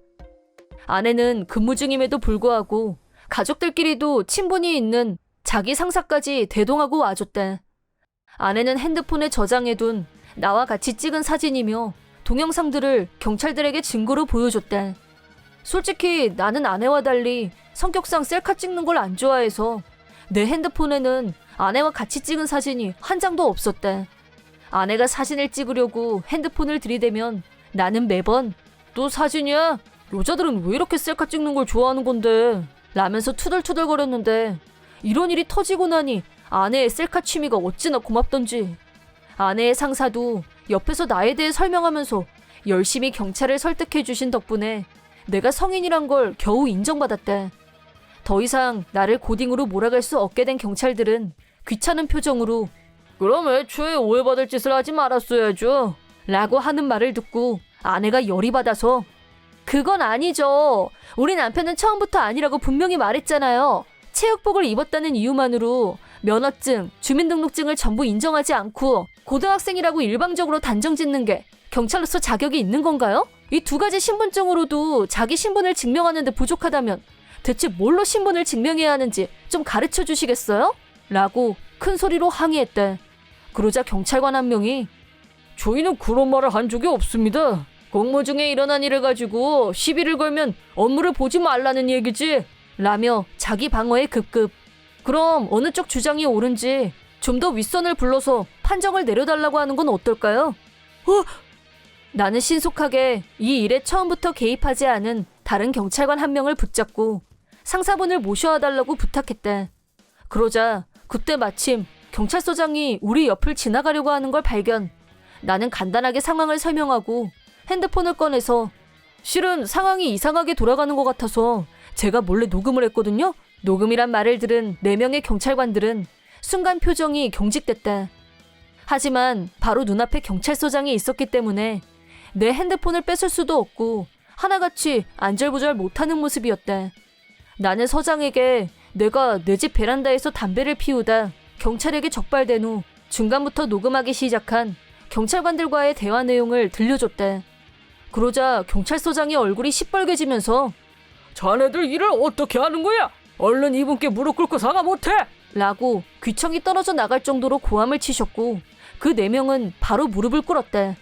아내는 근무 중임에도 불구하고 가족들끼리도 친분이 있는 자기 상사까지 대동하고 와줬대. 아내는 핸드폰에 저장해둔 나와 같이 찍은 사진이며 동영상들을 경찰들에게 증거로 보여줬대. 솔직히 나는 아내와 달리 성격상 셀카 찍는 걸 안 좋아해서 내 핸드폰에는 아내와 같이 찍은 사진이 한 장도 없었대. 아내가 사진을 찍으려고 핸드폰을 들이대면 나는 매번 또 사진이야? 여자들은 왜 이렇게 셀카 찍는 걸 좋아하는 건데? 라면서 투덜투덜거렸는데 이런 일이 터지고 나니 아내의 셀카 취미가 어찌나 고맙던지. 아내의 상사도 옆에서 나에 대해 설명하면서 열심히 경찰을 설득해 주신 덕분에 내가 성인이란 걸 겨우 인정받았대. 더 이상 나를 고딩으로 몰아갈 수 없게 된 경찰들은 귀찮은 표정으로 그럼 애초에 오해받을 짓을 하지 말았어야죠 라고 하는 말을 듣고 아내가 열이 받아서 그건 아니죠. 우리 남편은 처음부터 아니라고 분명히 말했잖아요. 체육복을 입었다는 이유만으로 면허증, 주민등록증을 전부 인정하지 않고 고등학생이라고 일방적으로 단정짓는 게 경찰로서 자격이 있는 건가요? 이 두 가지 신분증으로도 자기 신분을 증명하는데 부족하다면 대체 뭘로 신분을 증명해야 하는지 좀 가르쳐 주시겠어요? 라고 큰 소리로 항의했대. 그러자 경찰관 한 명이 저희는 그런 말을 한 적이 없습니다. 공무 중에 일어난 일을 가지고 시비를 걸면 업무를 보지 말라는 얘기지 라며 자기 방어에 급급. 그럼 어느 쪽 주장이 옳은지 좀 더 윗선을 불러서 판정을 내려달라고 하는 건 어떨까요? 나는 신속하게 이 일에 처음부터 개입하지 않은 다른 경찰관 한 명을 붙잡고 상사분을 모셔와 달라고 부탁했대. 그러자 그때 마침 경찰서장이 우리 옆을 지나가려고 하는 걸 발견. 나는 간단하게 상황을 설명하고 핸드폰을 꺼내서 실은 상황이 이상하게 돌아가는 것 같아서 제가 몰래 녹음을 했거든요. 녹음이란 말을 들은 4명의 경찰관들은 순간 표정이 경직됐다. 하지만 바로 눈앞에 경찰서장이 있었기 때문에 내 핸드폰을 뺏을 수도 없고 하나같이 안절부절 못하는 모습이었다. 나는 서장에게 내가 내 집 베란다에서 담배를 피우다 경찰에게 적발된 후 중간부터 녹음하기 시작한 경찰관들과의 대화 내용을 들려줬대. 그러자 경찰서장이 얼굴이 시뻘개지면서 자네들 일을 어떻게 하는 거야? 얼른 이분께 무릎 꿇고 사과 못해! 라고 귀청이 떨어져 나갈 정도로 고함을 치셨고 그 4명은 바로 무릎을 꿇었대.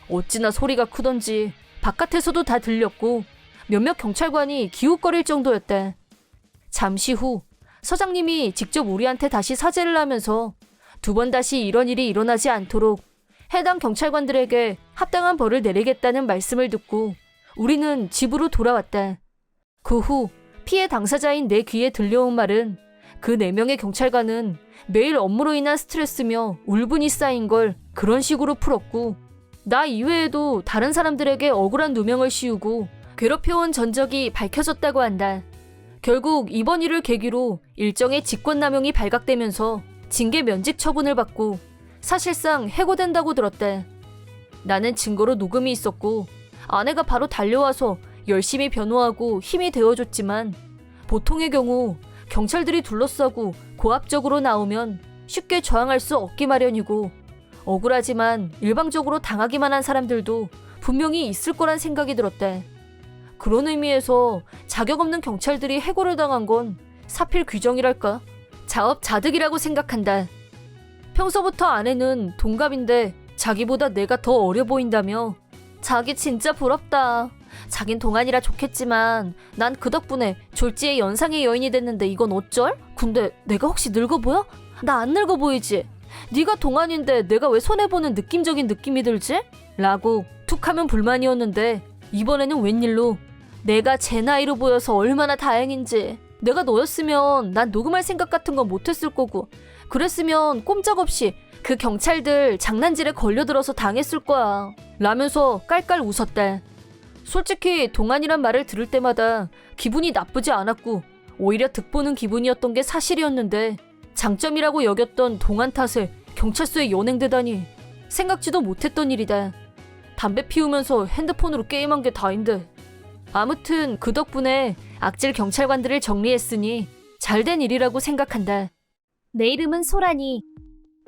어찌나 소리가 크던지 바깥에서도 다 들렸고 몇몇 경찰관이 기웃거릴 정도였대. 잠시 후 서장님이 직접 우리한테 다시 사죄를 하면서 2번 다시 이런 일이 일어나지 않도록 해당 경찰관들에게 합당한 벌을 내리겠다는 말씀을 듣고 우리는 집으로 돌아왔다. 그 후 피해 당사자인 내 귀에 들려온 말은 그 4명의 경찰관은 매일 업무로 인한 스트레스며 울분이 쌓인 걸 그런 식으로 풀었고 나 이외에도 다른 사람들에게 억울한 누명을 씌우고 괴롭혀온 전적이 밝혀졌다고 한다. 결국 이번 일을 계기로 일정의 직권남용이 발각되면서 징계 면직 처분을 받고 사실상 해고된다고 들었대. 나는 증거로 녹음이 있었고 아내가 바로 달려와서 열심히 변호하고 힘이 되어줬지만 보통의 경우 경찰들이 둘러싸고 고압적으로 나오면 쉽게 저항할 수 없기 마련이고 억울하지만 일방적으로 당하기만 한 사람들도 분명히 있을 거란 생각이 들었대. 그런 의미에서 자격 없는 경찰들이 해고를 당한 건 사필 규정이랄까? 자업자득이라고 생각한다. 평소부터 아내는 동갑인데 자기보다 내가 더 어려 보인다며 자기 진짜 부럽다. 자긴 동안이라 좋겠지만 난 그 덕분에 졸지에 연상의 여인이 됐는데 이건 어쩔? 근데 내가 혹시 늙어 보여? 나 안 늙어 보이지? 네가 동안인데 내가 왜 손해보는 느낌적인 느낌이 들지? 라고 툭하면 불만이었는데 이번에는 웬일로 내가 제 나이로 보여서 얼마나 다행인지. 내가 너였으면 난 녹음할 생각 같은 건 못했을 거고 그랬으면 꼼짝없이 그 경찰들 장난질에 걸려들어서 당했을 거야 라면서 깔깔 웃었대. 솔직히 동안이란 말을 들을 때마다 기분이 나쁘지 않았고 오히려 득보는 기분이었던 게 사실이었는데 장점이라고 여겼던 동안 탓에 경찰서에 연행되다니 생각지도 못했던 일이다. 담배 피우면서 핸드폰으로 게임한 게 다인데. 아무튼 그 덕분에 악질 경찰관들을 정리했으니 잘된 일이라고 생각한다. 내 이름은 소란이.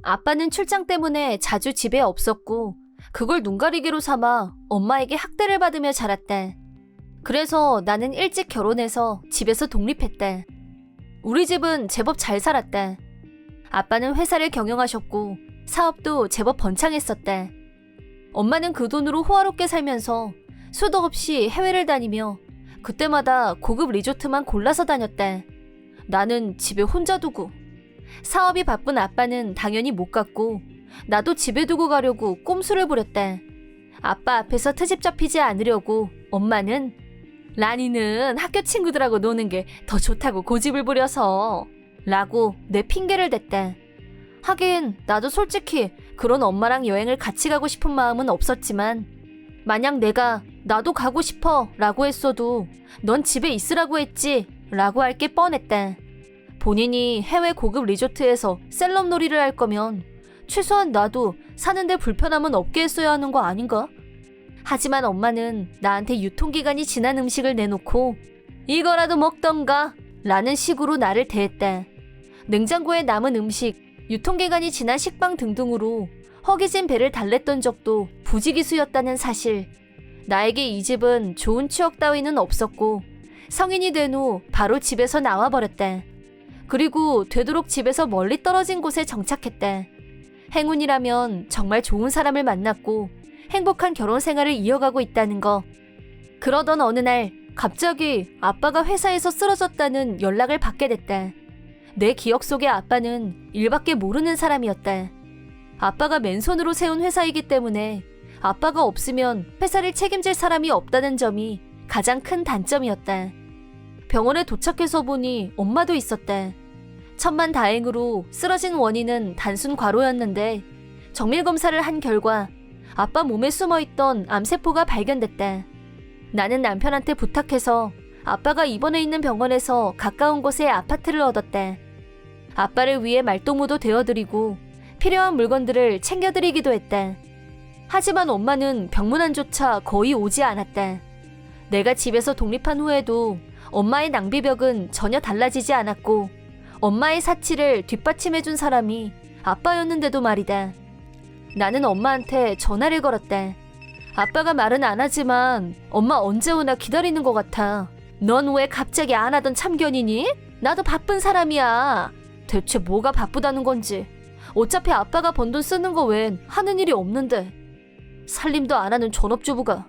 아빠는 출장 때문에 자주 집에 없었고 그걸 눈가리개로 삼아 엄마에게 학대를 받으며 자랐다. 그래서 나는 일찍 결혼해서 집에서 독립했다. 우리 집은 제법 잘 살았다. 아빠는 회사를 경영하셨고 사업도 제법 번창했었다. 엄마는 그 돈으로 호화롭게 살면서 수도 없이 해외를 다니며 그때마다 고급 리조트만 골라서 다녔다. 나는 집에 혼자 두고. 사업이 바쁜 아빠는 당연히 못 갔고 나도 집에 두고 가려고 꼼수를 부렸다. 아빠 앞에서 트집 잡히지 않으려고 엄마는 라니는 학교 친구들하고 노는 게 더 좋다고 고집을 부려서 라고 내 핑계를 댔다. 하긴 나도 솔직히 그런 엄마랑 여행을 같이 가고 싶은 마음은 없었지만 만약 내가 나도 가고 싶어 라고 했어도 넌 집에 있으라고 했지 라고 할 게 뻔했다. 본인이 해외 고급 리조트에서 셀럽 놀이를 할 거면 최소한 나도 사는데 불편함은 없게 했어야 하는 거 아닌가? 하지만 엄마는 나한테 유통기간이 지난 음식을 내놓고 이거라도 먹던가 라는 식으로 나를 대했다. 냉장고에 남은 음식, 유통기간이 지난 식빵 등등으로 허기진 배를 달랬던 적도 부지기수였다는 사실. 나에게 이 집은 좋은 추억 따위는 없었고 성인이 된 후 바로 집에서 나와버렸다. 그리고 되도록 집에서 멀리 떨어진 곳에 정착했다. 행운이라면 정말 좋은 사람을 만났고 행복한 결혼 생활을 이어가고 있다는 거. 그러던 어느 날 갑자기 아빠가 회사에서 쓰러졌다는 연락을 받게 됐다. 내 기억 속의 아빠는 일밖에 모르는 사람이었다. 아빠가 맨손으로 세운 회사이기 때문에 아빠가 없으면 회사를 책임질 사람이 없다는 점이 가장 큰 단점이었다. 병원에 도착해서 보니 엄마도 있었다. 천만다행으로 쓰러진 원인은 단순 과로였는데 정밀 검사를 한 결과 아빠 몸에 숨어있던 암세포가 발견됐다. 나는 남편한테 부탁해서 아빠가 입원해 있는 병원에서 가까운 곳에 아파트를 얻었다. 아빠를 위해 말동무도 되어드리고 필요한 물건들을 챙겨드리기도 했다. 하지만 엄마는 병문안조차 거의 오지 않았다. 내가 집에서 독립한 후에도 엄마의 낭비벽은 전혀 달라지지 않았고 엄마의 사치를 뒷받침해준 사람이 아빠였는데도 말이다. 나는 엄마한테 전화를 걸었다. 아빠가 말은 안 하지만 엄마 언제 오나 기다리는 것 같아. 넌 왜 갑자기 안 하던 참견이니? 나도 바쁜 사람이야. 대체 뭐가 바쁘다는 건지. 어차피 아빠가 번 돈 쓰는 거 외엔 하는 일이 없는데. 살림도 안 하는 전업주부가.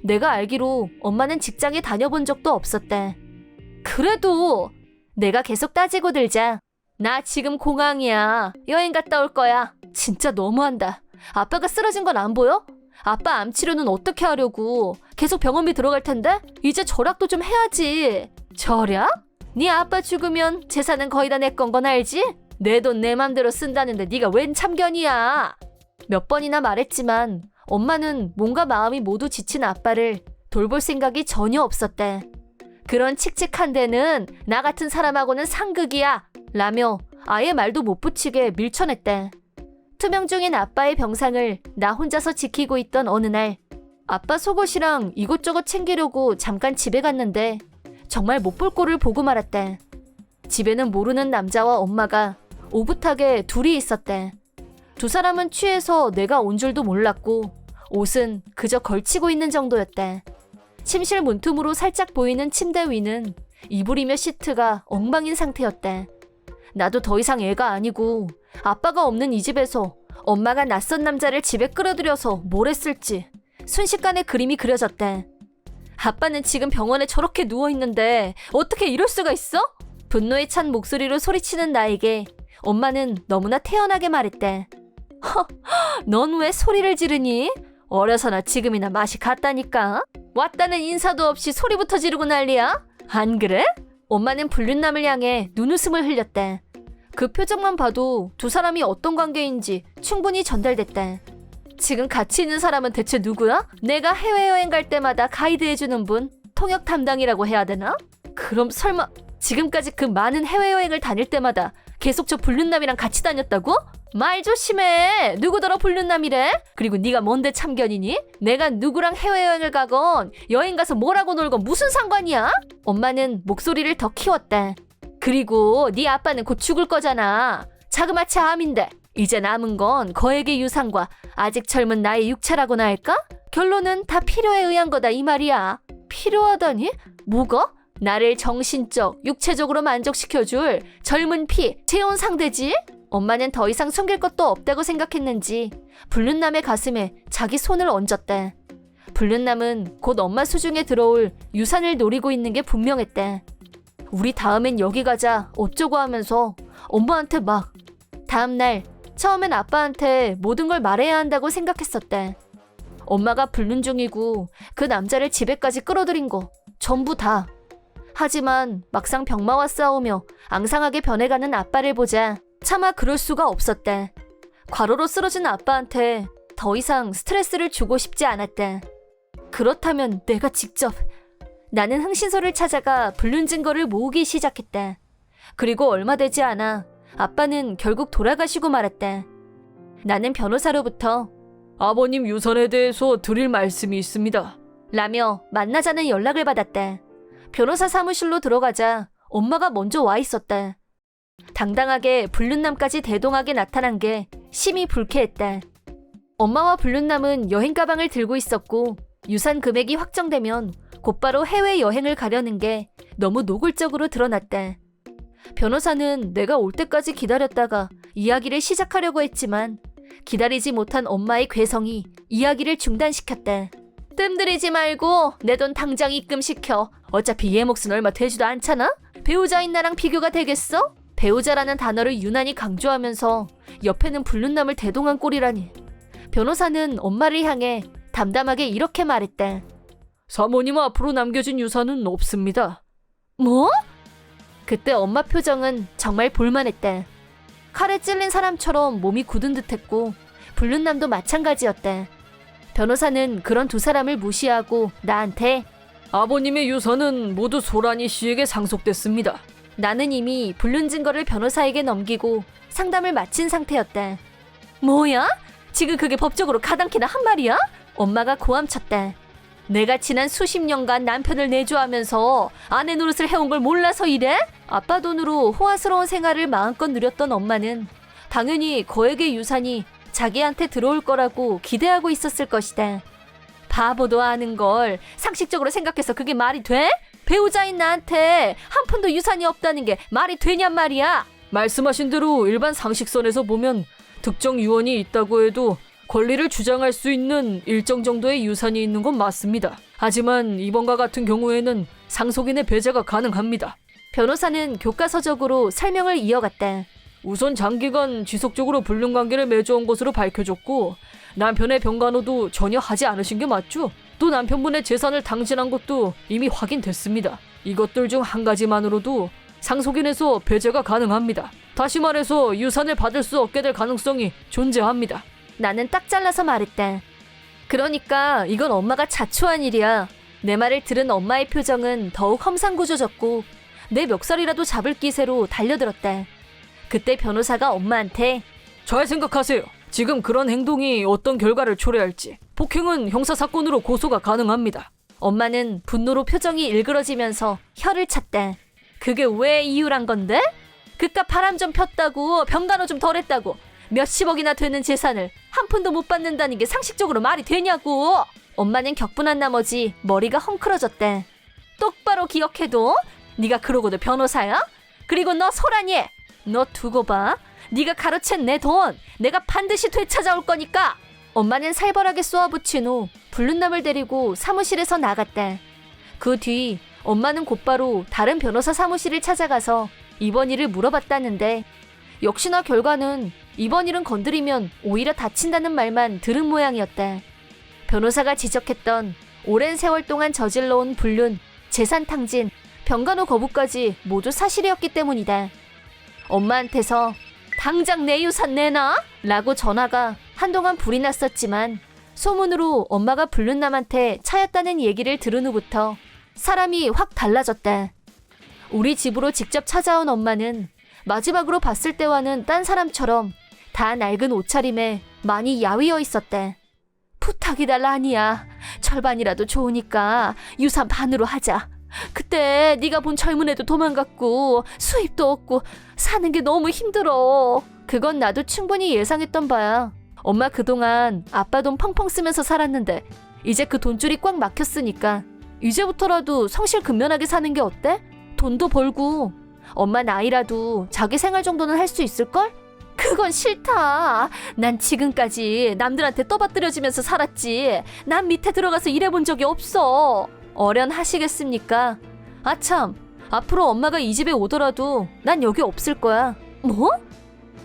내가 알기로 엄마는 직장에 다녀본 적도 없었대. 그래도 내가 계속 따지고 들자. 나 지금 공항이야. 여행 갔다 올 거야. 진짜 너무한다. 아빠가 쓰러진 건 안 보여? 아빠 암 치료는 어떻게 하려고? 계속 병원비 들어갈 텐데? 이제 절약도 좀 해야지. 절약? 네 아빠 죽으면 재산은 거의 다 내 건 알지? 내 돈 내 맘대로 쓴다는데 네가 웬 참견이야. 몇 번이나 말했지만 엄마는 몸과 마음이 모두 지친 아빠를 돌볼 생각이 전혀 없었대. 그런 칙칙한 데는 나 같은 사람하고는 상극이야 라며 아예 말도 못 붙이게 밀쳐냈대. 투명 중인 아빠의 병상을 나 혼자서 지키고 있던 어느 날 아빠 속옷이랑 이것저것 챙기려고 잠깐 집에 갔는데 정말 못 볼 꼴을 보고 말았대. 집에는 모르는 남자와 엄마가 오붓하게 둘이 있었대. 두 사람은 취해서 내가 온 줄도 몰랐고 옷은 그저 걸치고 있는 정도였대. 침실 문틈으로 살짝 보이는 침대 위는 이불이며 시트가 엉망인 상태였대. 나도 더 이상 애가 아니고 아빠가 없는 이 집에서 엄마가 낯선 남자를 집에 끌어들여서 뭘 했을지 순식간에 그림이 그려졌대. 아빠는 지금 병원에 저렇게 누워있는데 어떻게 이럴 수가 있어? 분노에 찬 목소리로 소리치는 나에게 엄마는 너무나 태연하게 말했대. 넌 왜 소리를 지르니? 어려서나 지금이나 맛이 갔다니까. 왔다는 인사도 없이 소리부터 지르고 난리야? 안 그래? 엄마는 불륜남을 향해 눈웃음을 흘렸대. 그 표정만 봐도 두 사람이 어떤 관계인지 충분히 전달됐대. 지금 같이 있는 사람은 대체 누구야? 내가 해외여행 갈 때마다 가이드해주는 분? 통역 담당이라고 해야 되나? 그럼 설마 지금까지 그 많은 해외여행을 다닐 때마다 계속 저 불륜남이랑 같이 다녔다고? 말 조심해. 누구더러 불륜남이래? 그리고 네가 뭔데 참견이니? 내가 누구랑 해외여행을 가건 여행 가서 뭐라고 놀건 무슨 상관이야? 엄마는 목소리를 더 키웠다. 그리고 네 아빠는 곧 죽을 거잖아. 자그마치 암인데 이제 남은 건 거액의 유산과 아직 젊은 나의 육체라고나 할까? 결론은 다 필요에 의한 거다 이 말이야. 필요하다니? 뭐가? 나를 정신적, 육체적으로 만족시켜줄 젊은 피, 재혼 상대지? 엄마는 더 이상 숨길 것도 없다고 생각했는지 불륜남의 가슴에 자기 손을 얹었다. 불륜남은 곧 엄마 수중에 들어올 유산을 노리고 있는 게 분명했다. 우리 다음엔 여기 가자 어쩌고 하면서 엄마한테 막. 다음날 처음엔 아빠한테 모든 걸 말해야 한다고 생각했었다. 엄마가 불륜 중이고 그 남자를 집에까지 끌어들인 거 전부 다. 하지만 막상 병마와 싸우며 앙상하게 변해가는 아빠를 보자 차마 그럴 수가 없었다. 과로로 쓰러진 아빠한테 더 이상 스트레스를 주고 싶지 않았다. 그렇다면 내가 직접. 나는 흥신소를 찾아가 불륜 증거를 모으기 시작했다. 그리고 얼마 되지 않아 아빠는 결국 돌아가시고 말았다. 나는 변호사로부터 아버님 유산에 대해서 드릴 말씀이 있습니다. 라며 만나자는 연락을 받았다. 변호사 사무실로 들어가자 엄마가 먼저 와 있었다. 당당하게 불륜남까지 대동하게 나타난 게 심히 불쾌했다. 엄마와 불륜남은 여행 가방을 들고 있었고 유산 금액이 확정되면 곧바로 해외여행을 가려는 게 너무 노골적으로 드러났다. 변호사는 내가 올 때까지 기다렸다가 이야기를 시작하려고 했지만 기다리지 못한 엄마의 괴성이 이야기를 중단시켰다. 뜸들이지 말고 내 돈 당장 입금시켜. 어차피 얘 몫은 얼마 되지도 않잖아? 배우자인 나랑 비교가 되겠어? 배우자라는 단어를 유난히 강조하면서 옆에는 불륜남을 대동한 꼴이라니. 변호사는 엄마를 향해 담담하게 이렇게 말했다. 사모님 앞으로 남겨진 유산은 없습니다. 뭐? 그때 엄마 표정은 정말 볼만했다. 칼에 찔린 사람처럼 몸이 굳은 듯했고 불륜남도 마찬가지였다. 변호사는 그런 두 사람을 무시하고 나한테 아버님의 유산은 모두 소란이 씨에게 상속됐습니다. 나는 이미 불륜 증거를 변호사에게 넘기고 상담을 마친 상태였다. 뭐야? 지금 그게 법적으로 가당키나 한 말이야? 엄마가 고함쳤다. 내가 지난 수십 년간 남편을 내조하면서 아내 노릇을 해온 걸 몰라서 이래? 아빠 돈으로 호화스러운 생활을 마음껏 누렸던 엄마는 당연히 거액의 유산이 자기한테 들어올 거라고 기대하고 있었을 것이다. 바보도 아는 걸 상식적으로 생각해서 그게 말이 돼? 배우자인 나한테 한 푼도 유산이 없다는 게 말이 되냔 말이야. 말씀하신 대로 일반 상식선에서 보면 특정 유언이 있다고 해도 권리를 주장할 수 있는 일정 정도의 유산이 있는 건 맞습니다. 하지만 이번과 같은 경우에는 상속인의 배제가 가능합니다. 변호사는 교과서적으로 설명을 이어갔다. 우선 장기간 지속적으로 불륜 관계를 맺어온 것으로 밝혀졌고 남편의 병간호도 전혀 하지 않으신 게 맞죠? 또 남편분의 재산을 당진한 것도 이미 확인됐습니다. 이것들 중 한 가지만으로도 상속인에서 배제가 가능합니다. 다시 말해서 유산을 받을 수 없게 될 가능성이 존재합니다. 나는 딱 잘라서 말했다. 그러니까 이건 엄마가 자초한 일이야. 내 말을 들은 엄마의 표정은 더욱 험상궂어졌고 내 멱살이라도 잡을 기세로 달려들었다. 그때 변호사가 엄마한테 잘 생각하세요. 지금 그런 행동이 어떤 결과를 초래할지. 폭행은 형사사건으로 고소가 가능합니다. 엄마는 분노로 표정이 일그러지면서 혀를 찼다. 그게 왜 이유란 건데? 그깟 바람 좀 폈다고 병간호 좀 덜했다고 몇십억이나 되는 재산을 한 푼도 못 받는다는 게 상식적으로 말이 되냐고. 엄마는 격분한 나머지 머리가 헝클어졌다. 똑바로 기억해도 네가 그러고도 변호사야? 그리고 너 소란이 너 두고 봐. 네가 가로챈 내 돈 내가 반드시 되찾아올 거니까. 엄마는 살벌하게 쏘아붙인 후 불륜남을 데리고 사무실에서 나갔다. 그 뒤 엄마는 곧바로 다른 변호사 사무실을 찾아가서 이번 일을 물어봤다는데 역시나 결과는 이번 일은 건드리면 오히려 다친다는 말만 들은 모양이었다. 변호사가 지적했던 오랜 세월 동안 저질러온 불륜, 재산 탕진, 병간호 거부까지 모두 사실이었기 때문이다. 엄마한테서 당장 내 유산 내놔! 라고 전화가 한동안 불이 났었지만 소문으로 엄마가 불륜남한테 차였다는 얘기를 들은 후부터 사람이 확 달라졌다. 우리 집으로 직접 찾아온 엄마는 마지막으로 봤을 때와는 딴 사람처럼 다 낡은 옷차림에 많이 야위어 있었대. 부탁이달라 하니야. 절반이라도 좋으니까 유산 반으로 하자. 그때 네가 본 젊은 애도 도망갔고 수입도 없고 사는 게 너무 힘들어. 그건 나도 충분히 예상했던 바야. 엄마 그동안 아빠 돈 펑펑 쓰면서 살았는데 이제 그 돈줄이 꽉 막혔으니까 이제부터라도 성실근면하게 사는 게 어때? 돈도 벌고 엄마 나이라도 자기 생활 정도는 할 수 있을걸? 그건 싫다. 난 지금까지 남들한테 떠받들여지면서 살았지. 난 밑에 들어가서 일해본 적이 없어. 어련하시겠습니까? 아참, 앞으로 엄마가 이 집에 오더라도 난 여기 없을 거야. 뭐?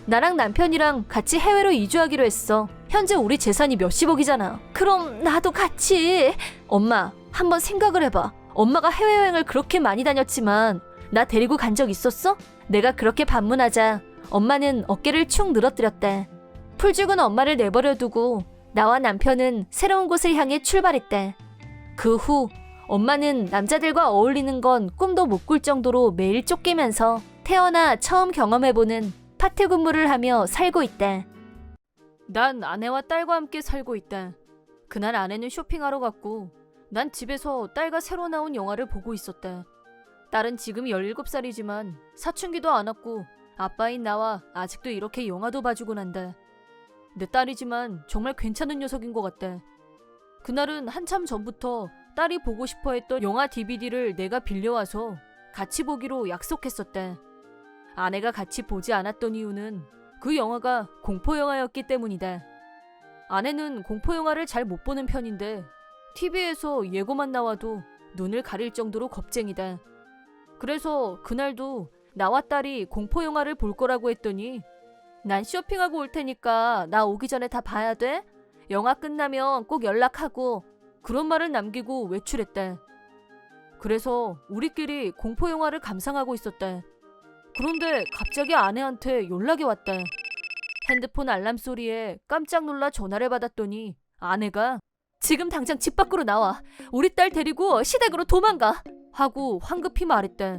나랑 남편이랑 같이 해외로 이주하기로 했어. 현재 우리 재산이 몇십억이잖아. 그럼 나도 같이. 엄마, 한번 생각을 해봐. 엄마가 해외여행을 그렇게 많이 다녔지만 나 데리고 간 적 있었어? 내가 그렇게 반문하자 엄마는 어깨를 축 늘어뜨렸대. 풀 죽은 엄마를 내버려두고 나와 남편은 새로운 곳을 향해 출발했대. 그 후 엄마는 남자들과 어울리는 건 꿈도 못 꿀 정도로 매일 쫓기면서 태어나 처음 경험해보는 파트 근무를 하며 살고 있대. 난 아내와 딸과 함께 살고 있다. 그날 아내는 쇼핑하러 갔고 난 집에서 딸과 새로 나온 영화를 보고 있었다. 딸은 지금 17살이지만 사춘기도 안 왔고 아빠인 나와 아직도 이렇게 영화도 봐주곤 한다. 내 딸이지만 정말 괜찮은 녀석인 것 같다. 그날은 한참 전부터 딸이 보고 싶어 했던 영화 DVD를 내가 빌려와서 같이 보기로 약속했었다. 아내가 같이 보지 않았던 이유는 그 영화가 공포영화였기 때문이다. 아내는 공포영화를 잘 못 보는 편인데 TV에서 예고만 나와도 눈을 가릴 정도로 겁쟁이다. 그래서 그날도 나와 딸이 공포영화를 볼 거라고 했더니 난 쇼핑하고 올 테니까 나 오기 전에 다 봐야 돼? 영화 끝나면 꼭 연락하고 그런 말을 남기고 외출했다. 그래서 우리끼리 공포영화를 감상하고 있었다. 그런데 갑자기 아내한테 연락이 왔다. 핸드폰 알람 소리에 깜짝 놀라 전화를 받았더니 아내가 지금 당장 집 밖으로 나와. 우리 딸 데리고 시댁으로 도망가. 하고 황급히 말했다.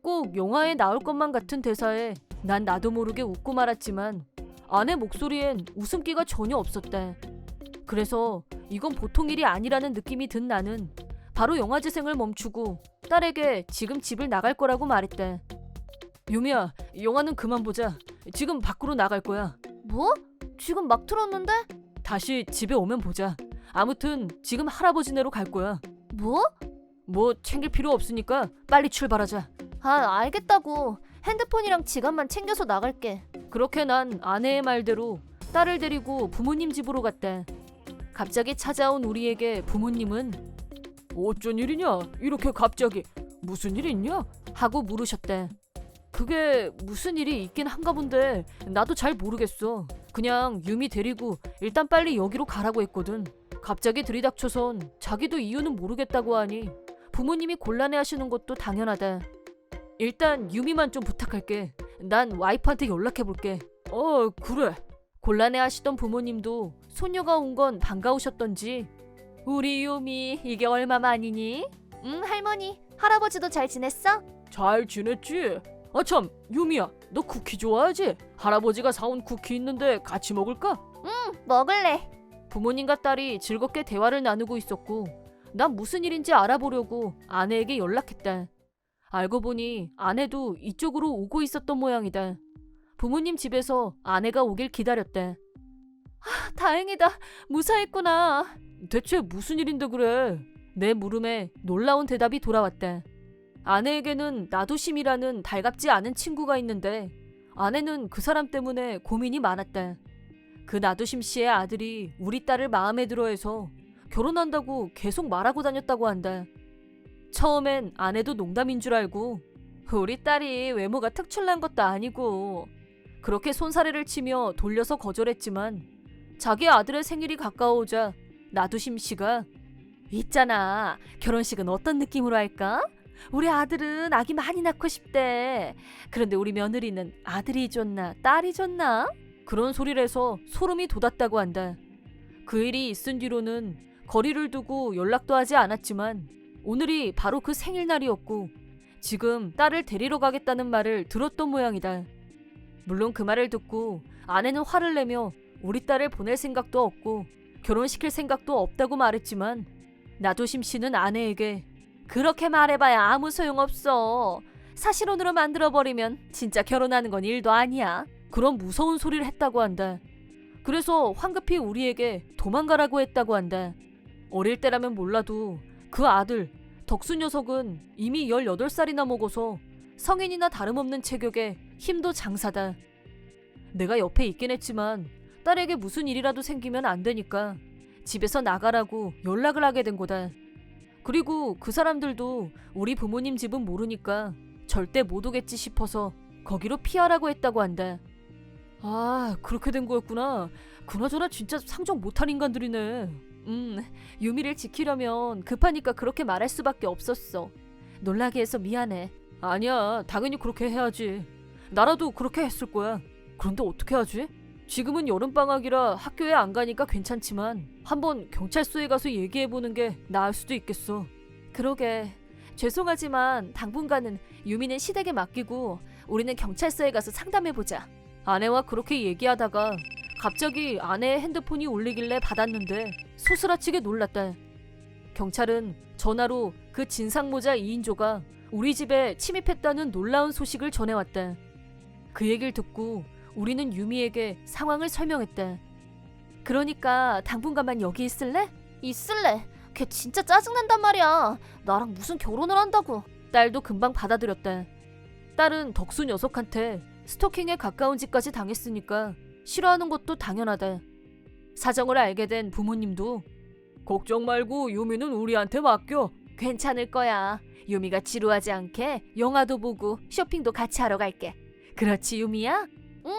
꼭 영화에 나올 것만 같은 대사에 난 나도 모르게 웃고 말았지만 아내 목소리엔 웃음기가 전혀 없었다. 그래서 이건 보통 일이 아니라는 느낌이 든 나는 바로 영화 재생을 멈추고 딸에게 지금 집을 나갈 거라고 말했다. 유미야, 영화는 그만 보자. 지금 밖으로 나갈 거야. 뭐? 지금 막 틀었는데? 다시 집에 오면 보자. 아무튼 지금 할아버지네로 갈 거야. 뭐? 뭐 챙길 필요 없으니까 빨리 출발하자. 아, 알겠다고. 핸드폰이랑 지갑만 챙겨서 나갈게. 그렇게 난 아내의 말대로 딸을 데리고 부모님 집으로 갔다. 갑자기 찾아온 우리에게 부모님은 어쩐 일이냐? 이렇게 갑자기 무슨 일 있냐? 하고 물으셨대. 그게 무슨 일이 있긴 한가 본데 나도 잘 모르겠어. 그냥 유미 데리고 일단 빨리 여기로 가라고 했거든. 갑자기 들이닥쳐선 자기도 이유는 모르겠다고 하니 부모님이 곤란해하시는 것도 당연하다. 일단 유미만 좀 부탁할게. 난 와이프한테 연락해볼게. 그래. 곤란해하시던 부모님도 소녀가 온 건 반가우셨던지 우리 유미 이게 얼마만이니? 응 할머니. 할아버지도 잘 지냈어? 잘 지냈지. 아참 유미야, 너 쿠키 좋아하지? 할아버지가 사온 쿠키 있는데 같이 먹을까? 응 먹을래. 부모님과 딸이 즐겁게 대화를 나누고 있었고 난 무슨 일인지 알아보려고 아내에게 연락했다. 알고 보니 아내도 이쪽으로 오고 있었던 모양이다. 부모님 집에서 아내가 오길 기다렸다. 다행이다. 무사했구나. 대체 무슨 일인데 그래? 내 물음에 놀라운 대답이 돌아왔다. 아내에게는 나도심이라는 달갑지 않은 친구가 있는데 아내는 그 사람 때문에 고민이 많았다. 그 나도심 씨의 아들이 우리 딸을 마음에 들어해서 결혼한다고 계속 말하고 다녔다고 한다. 처음엔 아내도 농담인 줄 알고 우리 딸이 외모가 특출난 것도 아니고 그렇게 손사래를 치며 돌려서 거절했지만 자기 아들의 생일이 가까워오자 나두심 씨가 있잖아. 결혼식은 어떤 느낌으로 할까? 우리 아들은 아기 많이 낳고 싶대. 그런데 우리 며느리는 아들이 좋나 딸이 좋나? 그런 소리를 해서 소름이 돋았다고 한다. 그 일이 있은 뒤로는 거리를 두고 연락도 하지 않았지만 오늘이 바로 그 생일날이었고 지금 딸을 데리러 가겠다는 말을 들었던 모양이다. 물론 그 말을 듣고 아내는 화를 내며 우리 딸을 보낼 생각도 없고 결혼시킬 생각도 없다고 말했지만 나도심 씨는 아내에게 그렇게 말해봐야 아무 소용없어. 사실혼으로 만들어버리면 진짜 결혼하는 건 일도 아니야. 그런 무서운 소리를 했다고 한다. 그래서 황급히 우리에게 도망가라고 했다고 한다. 어릴 때라면 몰라도 그 아들 덕수 녀석은 이미 18살이나 먹어서 성인이나 다름없는 체격에 힘도 장사다. 내가 옆에 있긴 했지만 딸에게 무슨 일이라도 생기면 안 되니까 집에서 나가라고 연락을 하게 된 거다. 그리고 그 사람들도 우리 부모님 집은 모르니까 절대 못 오겠지 싶어서 거기로 피하라고 했다고 한다. 아, 그렇게 된 거였구나. 그나저나 진짜 상정 못한 인간들이네. 유미를 지키려면 급하니까 그렇게 말할 수밖에 없었어. 놀라게 해서 미안해. 아니야, 당연히 그렇게 해야지. 나라도 그렇게 했을 거야. 그런데 어떻게 하지? 지금은 여름방학이라 학교에 안 가니까 괜찮지만 한번 경찰서에 가서 얘기해보는 게 나을 수도 있겠어. 그러게. 죄송하지만 당분간은 유미는 시댁에 맡기고 우리는 경찰서에 가서 상담해보자. 아내와 그렇게 얘기하다가 갑자기 아내의 핸드폰이 울리길래 받았는데 소스라치게 놀랐다. 경찰은 전화로 그 진상모자 2인조가 우리 집에 침입했다는 놀라운 소식을 전해왔다. 그 얘기를 듣고 우리는 유미에게 상황을 설명했다. 그러니까 당분간만 여기 있을래? 있을래. 걔 진짜 짜증난단 말이야. 나랑 무슨 결혼을 한다고. 딸도 금방 받아들였다. 딸은 덕수 녀석한테 스토킹에 가까운 짓까지 당했으니까 싫어하는 것도 당연하다. 사정을 알게 된 부모님도 걱정 말고 유미는 우리한테 맡겨. 괜찮을 거야. 유미가 지루하지 않게 영화도 보고 쇼핑도 같이 하러 갈게. 그렇지 유미야? 응.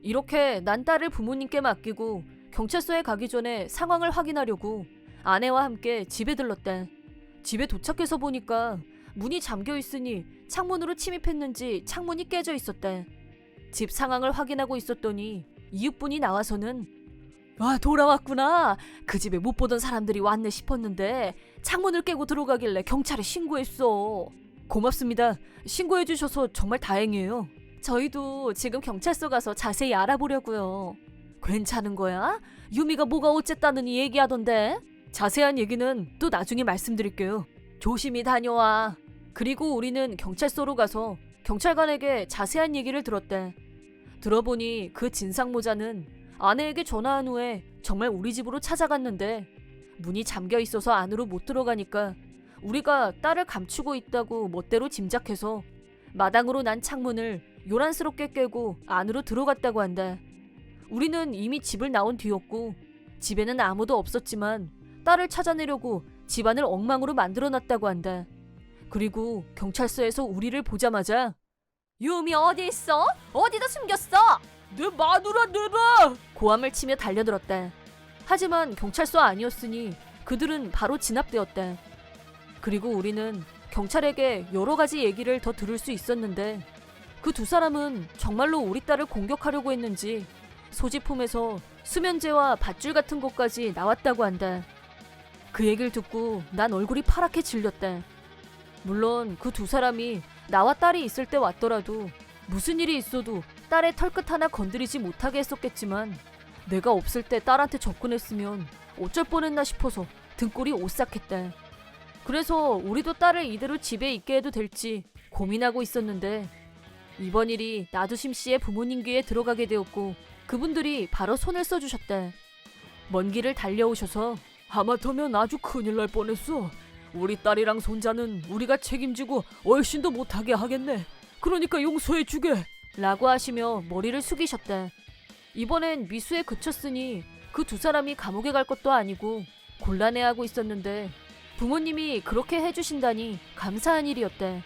이렇게 난 딸을 부모님께 맡기고 경찰서에 가기 전에 상황을 확인하려고 아내와 함께 집에 들렀다. 집에 도착해서 보니까 문이 잠겨 있으니 창문으로 침입했는지 창문이 깨져 있었다. 집 상황을 확인하고 있었더니 이웃분이 나와서는 아, 돌아왔구나. 그 집에 못 보던 사람들이 왔네 싶었는데 창문을 깨고 들어가길래 경찰에 신고했어. 고맙습니다. 신고해 주셔서 정말 다행이에요. 저희도 지금 경찰서 가서 자세히 알아보려고요. 괜찮은 거야? 유미가 뭐가 어쨌다느니 얘기하던데. 자세한 얘기는 또 나중에 말씀드릴게요. 조심히 다녀와. 그리고 우리는 경찰서로 가서 경찰관에게 자세한 얘기를 들었다. 들어보니 그 진상모자는 아내에게 전화한 후에 정말 우리 집으로 찾아갔는데 문이 잠겨 있어서 안으로 못 들어가니까 우리가 딸을 감추고 있다고 멋대로 짐작해서 마당으로 난 창문을 요란스럽게 깨고 안으로 들어갔다고 한다. 우리는 이미 집을 나온 뒤였고 집에는 아무도 없었지만 딸을 찾아내려고 집안을 엉망으로 만들어놨다고 한다. 그리고 경찰서에서 우리를 보자마자 유미 어디 있어? 어디다 숨겼어? 내 마누라 내놔! 고함을 치며 달려들었다. 하지만 경찰서 아니었으니 그들은 바로 진압되었다. 그리고 우리는 경찰에게 여러 가지 얘기를 더 들을 수 있었는데 그 두 사람은 정말로 우리 딸을 공격하려고 했는지 소지품에서 수면제와 밧줄 같은 것까지 나왔다고 한다. 그 얘기를 듣고 난 얼굴이 파랗게 질렸다. 물론 그 두 사람이 나와 딸이 있을 때 왔더라도 무슨 일이 있어도 딸의 털끝 하나 건드리지 못하게 했었겠지만 내가 없을 때 딸한테 접근했으면 어쩔 뻔했나 싶어서 등골이 오싹했다. 그래서 우리도 딸을 이대로 집에 있게 해도 될지 고민하고 있었는데 이번 일이 나두심 씨의 부모님 귀에 들어가게 되었고 그분들이 바로 손을 써주셨다. 먼 길을 달려오셔서 하마터면 아주 큰일 날 뻔했어. 우리 딸이랑 손자는 우리가 책임지고 얼씬도 못하게 하겠네. 그러니까 용서해주게. 라고 하시며 머리를 숙이셨다. 이번엔 미수에 그쳤으니 그 두 사람이 감옥에 갈 것도 아니고 곤란해하고 있었는데 부모님이 그렇게 해주신다니 감사한 일이었다.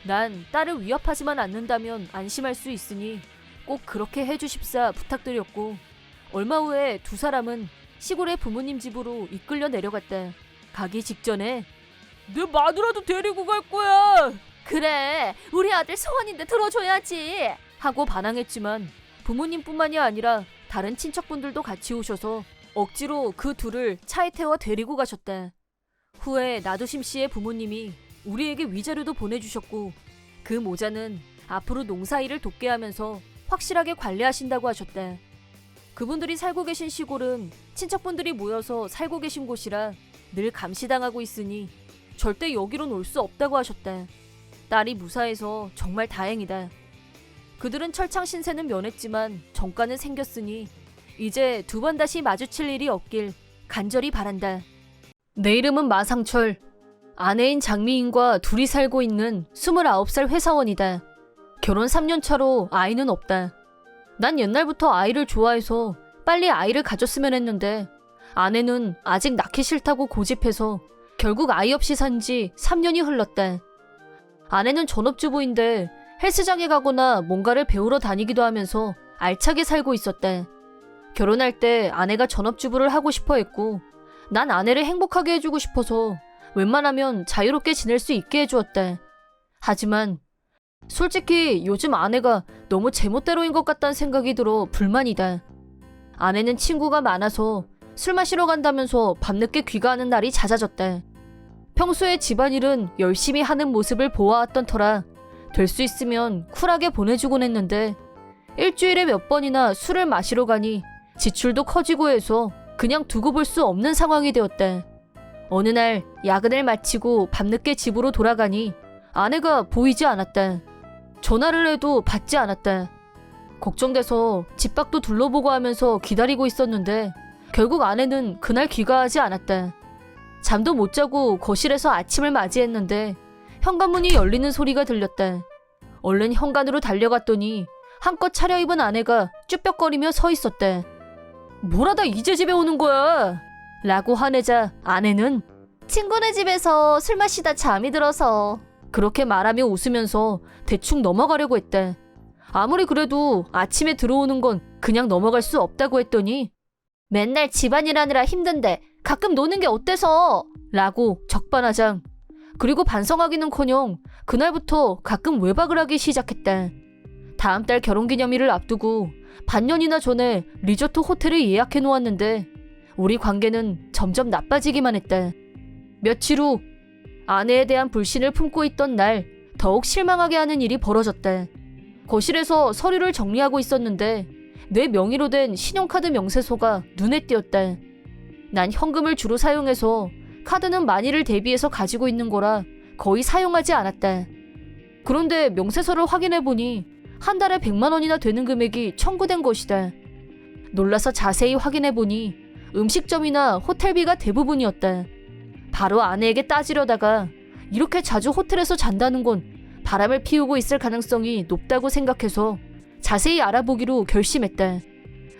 난 딸을 위협하지만 않는다면 안심할 수 있으니 꼭 그렇게 해주십사 부탁드렸고 얼마 후에 두 사람은 시골의 부모님 집으로 이끌려 내려갔다. 가기 직전에 내 마누라도 데리고 갈 거야. 그래, 우리 아들 소원인데 들어줘야지 하고 반항했지만 부모님뿐만이 아니라 다른 친척분들도 같이 오셔서 억지로 그 둘을 차에 태워 데리고 가셨다. 후에 나두심 씨의 부모님이 우리에게 위자료도 보내주셨고 그 모자는 앞으로 농사일을 돕게 하면서 확실하게 관리하신다고 하셨대. 그분들이 살고 계신 시골은 친척분들이 모여서 살고 계신 곳이라 늘 감시당하고 있으니 절대 여기론 올 수 없다고 하셨대. 딸이 무사해서 정말 다행이다. 그들은 철창 신세는 면했지만 정가는 생겼으니 이제 두 번 다시 마주칠 일이 없길 간절히 바란다. 내 이름은 마상철. 아내인 장미인과 둘이 살고 있는 29살 회사원이다. 결혼 3년 차로 아이는 없다. 난 옛날부터 아이를 좋아해서 빨리 아이를 가졌으면 했는데 아내는 아직 낳기 싫다고 고집해서 결국 아이 없이 산 지 3년이 흘렀다. 아내는 전업주부인데 헬스장에 가거나 뭔가를 배우러 다니기도 하면서 알차게 살고 있었다. 결혼할 때 아내가 전업주부를 하고 싶어 했고 난 아내를 행복하게 해주고 싶어서 웬만하면 자유롭게 지낼 수 있게 해주었다. 하지만 솔직히 요즘 아내가 너무 제멋대로인 것 같다는 생각이 들어 불만이다. 아내는 친구가 많아서 술 마시러 간다면서 밤늦게 귀가하는 날이 잦아졌다. 평소에 집안일은 열심히 하는 모습을 보아왔던 터라 될 수 있으면 쿨하게 보내주곤 했는데 일주일에 몇 번이나 술을 마시러 가니 지출도 커지고 해서 그냥 두고 볼 수 없는 상황이 되었다. 어느 날 야근을 마치고 밤늦게 집으로 돌아가니 아내가 보이지 않았다. 전화를 해도 받지 않았다. 걱정돼서 집 밖도 둘러보고 하면서 기다리고 있었는데 결국 아내는 그날 귀가하지 않았다. 잠도 못 자고 거실에서 아침을 맞이했는데 현관문이 열리는 소리가 들렸다. 얼른 현관으로 달려갔더니 한껏 차려입은 아내가 쭈뼛거리며 서 있었다. 뭐라다 이제 집에 오는 거야? 라고 화내자 아내는 친구네 집에서 술 마시다 잠이 들어서 그렇게 말하며 웃으면서 대충 넘어가려고 했다. 아무리 그래도 아침에 들어오는 건 그냥 넘어갈 수 없다고 했더니 맨날 집안일 하느라 힘든데 가끔 노는 게 어때서? 라고 적반하장. 그리고 반성하기는커녕 그날부터 가끔 외박을 하기 시작했다. 다음 달 결혼기념일을 앞두고 반년이나 전에 리조트 호텔을 예약해 놓았는데 우리 관계는 점점 나빠지기만 했다. 며칠 후 아내에 대한 불신을 품고 있던 날 더욱 실망하게 하는 일이 벌어졌다. 거실에서 서류를 정리하고 있었는데 내 명의로 된 신용카드 명세서가 눈에 띄었다. 난 현금을 주로 사용해서 카드는 만일을 대비해서 가지고 있는 거라 거의 사용하지 않았다. 그런데 명세서를 확인해보니 한 달에 100만 원이나 되는 금액이 청구된 것이다. 놀라서 자세히 확인해보니 음식점이나 호텔비가 대부분이었다. 바로 아내에게 따지려다가 이렇게 자주 호텔에서 잔다는 건 바람을 피우고 있을 가능성이 높다고 생각해서 자세히 알아보기로 결심했다.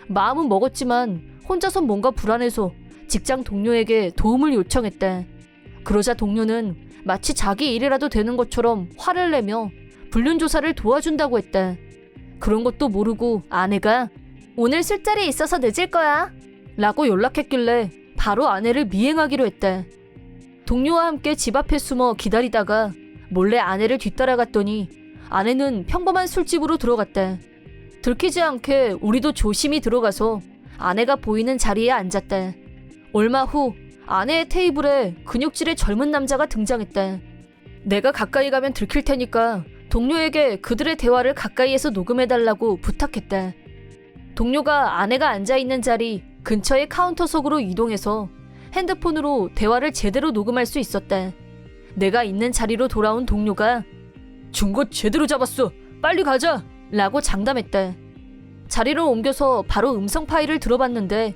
마음은 먹었지만 혼자선 뭔가 불안해서 직장 동료에게 도움을 요청했다. 그러자 동료는 마치 자기 일이라도 되는 것처럼 화를 내며 불륜 조사를 도와준다고 했다. 그런 것도 모르고 아내가 오늘 술자리 있어서 늦을 거야 라고 연락했길래 바로 아내를 미행하기로 했다. 동료와 함께 집 앞에 숨어 기다리다가 몰래 아내를 뒤따라갔더니 아내는 평범한 술집으로 들어갔다. 들키지 않게 우리도 조심히 들어가서 아내가 보이는 자리에 앉았다. 얼마 후 아내의 테이블에 근육질의 젊은 남자가 등장했다. 내가 가까이 가면 들킬 테니까 동료에게 그들의 대화를 가까이에서 녹음해달라고 부탁했다. 동료가 아내가 앉아있는 자리 근처의 카운터석으로 이동해서 핸드폰으로 대화를 제대로 녹음할 수 있었다. 내가 있는 자리로 돌아온 동료가 준 거 제대로 잡았어. 빨리 가자. 라고 장담했다. 자리를 옮겨서 바로 음성 파일을 들어봤는데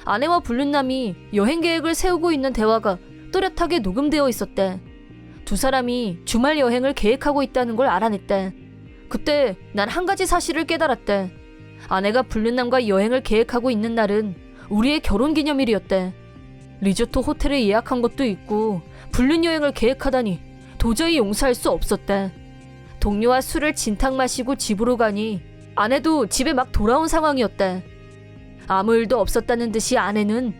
아내와 불륜남이 여행 계획을 세우고 있는 대화가 또렷하게 녹음되어 있었다. 두 사람이 주말 여행을 계획하고 있다는 걸 알아냈다. 그때 난 한 가지 사실을 깨달았다. 아내가 불륜남과 여행을 계획하고 있는 날은 우리의 결혼기념일이었다. 리조트 호텔을 예약한 것도 있고 불륜 여행을 계획하다니 도저히 용서할 수 없었다. 동료와 술을 진탕 마시고 집으로 가니 아내도 집에 막 돌아온 상황이었다. 아무 일도 없었다는 듯이 아내는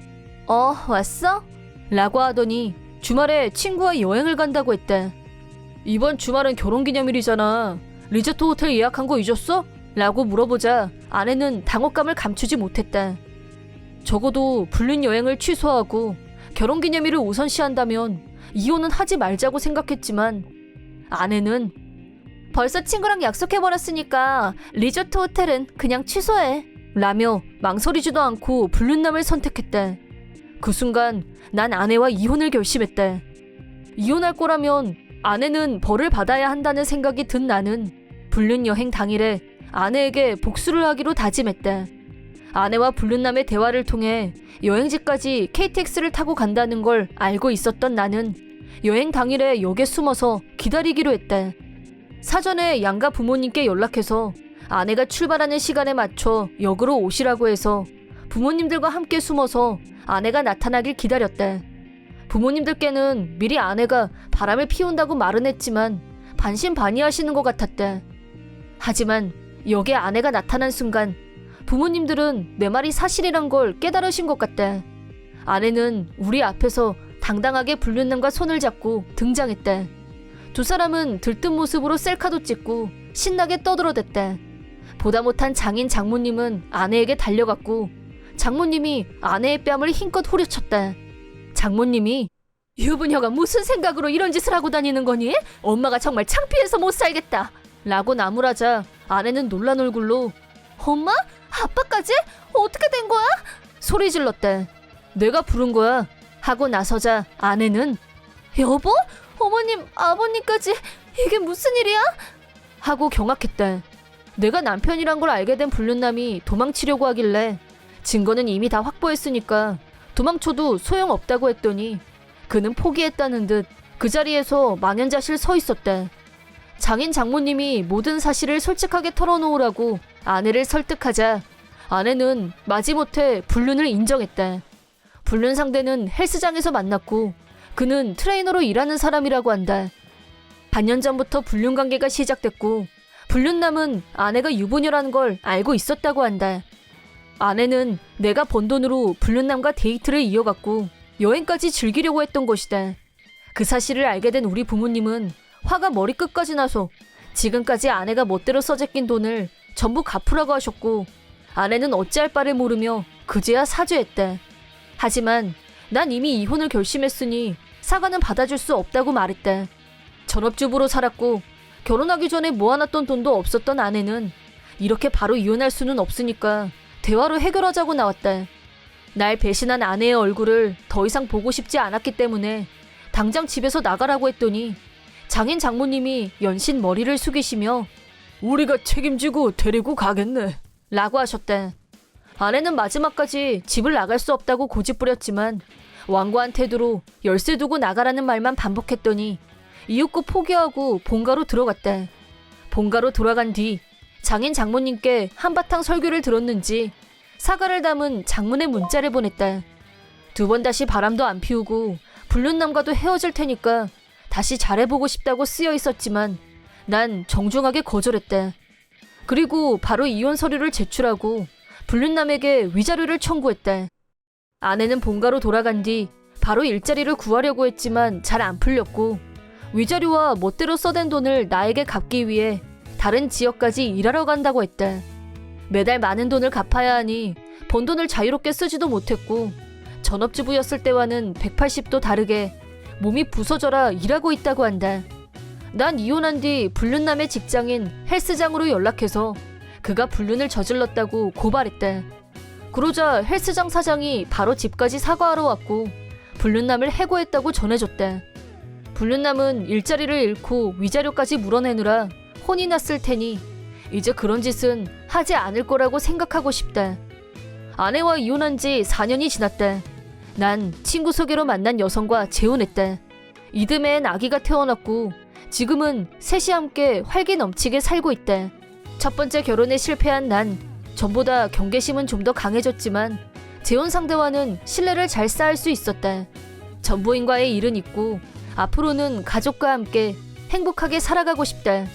왔어? 라고 하더니 주말에 친구와 여행을 간다고 했다. 이번 주말은 결혼기념일이잖아. 리조트 호텔 예약한 거 잊었어? 라고 물어보자 아내는 당혹감을 감추지 못했다. 적어도 불륜 여행을 취소하고 결혼기념일을 우선시한다면 이혼은 하지 말자고 생각했지만 아내는 벌써 친구랑 약속해버렸으니까 리조트 호텔은 그냥 취소해. 라며 망설이지도 않고 불륜남을 선택했다. 그 순간 난 아내와 이혼을 결심했다. 이혼할 거라면 아내는 벌을 받아야 한다는 생각이 든 나는 불륜 여행 당일에 아내에게 복수를 하기로 다짐했다. 아내와 불륜남의 대화를 통해 여행지까지 KTX를 타고 간다는 걸 알고 있었던 나는 여행 당일에 역에 숨어서 기다리기로 했다. 사전에 양가 부모님께 연락해서 아내가 출발하는 시간에 맞춰 역으로 오시라고 해서 부모님들과 함께 숨어서 아내가 나타나길 기다렸다. 부모님들께는 미리 아내가 바람을 피운다고 말은 했지만 반신반의하시는 것 같았다. 하지만 역에 아내가 나타난 순간 부모님들은 내 말이 사실이란 걸 깨달으신 것 같다. 아내는 우리 앞에서 당당하게 불륜남과 손을 잡고 등장했다. 두 사람은 들뜬 모습으로 셀카도 찍고 신나게 떠들어댔다. 보다 못한 장인 장모님은 아내에게 달려갔고 장모님이 아내의 뺨을 힘껏 후려쳤다. 장모님이 유부녀가 무슨 생각으로 이런 짓을 하고 다니는 거니? 엄마가 정말 창피해서 못 살겠다. 라고 나무라자 아내는 놀란 얼굴로 엄마? 아빠까지? 어떻게 된 거야? 소리 질렀다. 내가 부른 거야. 하고 나서자 아내는 여보? 어머님, 아버님까지 이게 무슨 일이야? 하고 경악했다. 내가 남편이란 걸 알게 된 불륜남이 도망치려고 하길래 증거는 이미 다 확보했으니까 도망쳐도 소용없다고 했더니 그는 포기했다는 듯 그 자리에서 망연자실 서 있었다. 장인 장모님이 모든 사실을 솔직하게 털어놓으라고 아내를 설득하자 아내는 마지못해 불륜을 인정했다. 불륜 상대는 헬스장에서 만났고 그는 트레이너로 일하는 사람이라고 한다. 반년 전부터 불륜 관계가 시작됐고 불륜남은 아내가 유부녀라는 걸 알고 있었다고 한다. 아내는 내가 번 돈으로 불륜남과 데이트를 이어갔고 여행까지 즐기려고 했던 것이다. 그 사실을 알게 된 우리 부모님은 화가 머리끝까지 나서 지금까지 아내가 멋대로 써제낀 돈을 전부 갚으라고 하셨고 아내는 어찌할 바를 모르며 그제야 사죄했다. 하지만 난 이미 이혼을 결심했으니 사과는 받아줄 수 없다고 말했다. 전업주부로 살았고 결혼하기 전에 모아놨던 돈도 없었던 아내는 이렇게 바로 이혼할 수는 없으니까 대화로 해결하자고 나왔다. 날 배신한 아내의 얼굴을 더 이상 보고 싶지 않았기 때문에 당장 집에서 나가라고 했더니 장인 장모님이 연신 머리를 숙이시며 우리가 책임지고 데리고 가겠네 라고 하셨다. 아내는 마지막까지 집을 나갈 수 없다고 고집부렸지만 완고한 태도로 열쇠 두고 나가라는 말만 반복했더니 이윽고 포기하고 본가로 들어갔다. 본가로 돌아간 뒤 장인 장모님께 한바탕 설교를 들었는지 사과를 담은 장문의 문자를 보냈다. 두 번 다시 바람도 안 피우고 불륜남과도 헤어질 테니까 다시 잘해보고 싶다고 쓰여 있었지만 난 정중하게 거절했다. 그리고 바로 이혼 서류를 제출하고 불륜남에게 위자료를 청구했다. 아내는 본가로 돌아간 뒤 바로 일자리를 구하려고 했지만 잘 안 풀렸고 위자료와 멋대로 써댄 돈을 나에게 갚기 위해 다른 지역까지 일하러 간다고 했다. 매달 많은 돈을 갚아야 하니 번 돈을 자유롭게 쓰지도 못했고 전업주부였을 때와는 180도 다르게 몸이 부서져라 일하고 있다고 한다. 난 이혼한 뒤 불륜남의 직장인 헬스장으로 연락해서 그가 불륜을 저질렀다고 고발했다. 그러자 헬스장 사장이 바로 집까지 사과하러 왔고 불륜남을 해고했다고 전해줬다. 불륜남은 일자리를 잃고 위자료까지 물어내느라 혼이 났을 테니 이제 그런 짓은 하지 않을 거라고 생각하고 싶다. 아내와 이혼한 지 4년이 지났다. 난 친구 소개로 만난 여성과 재혼했다. 이듬해엔 아기가 태어났고 지금은 셋이 함께 활기 넘치게 살고 있다. 첫 번째 결혼에 실패한 난 전보다 경계심은 좀 더 강해졌지만 재혼 상대와는 신뢰를 잘 쌓을 수 있었다. 전부인과의 일은 있고 앞으로는 가족과 함께 행복하게 살아가고 싶다.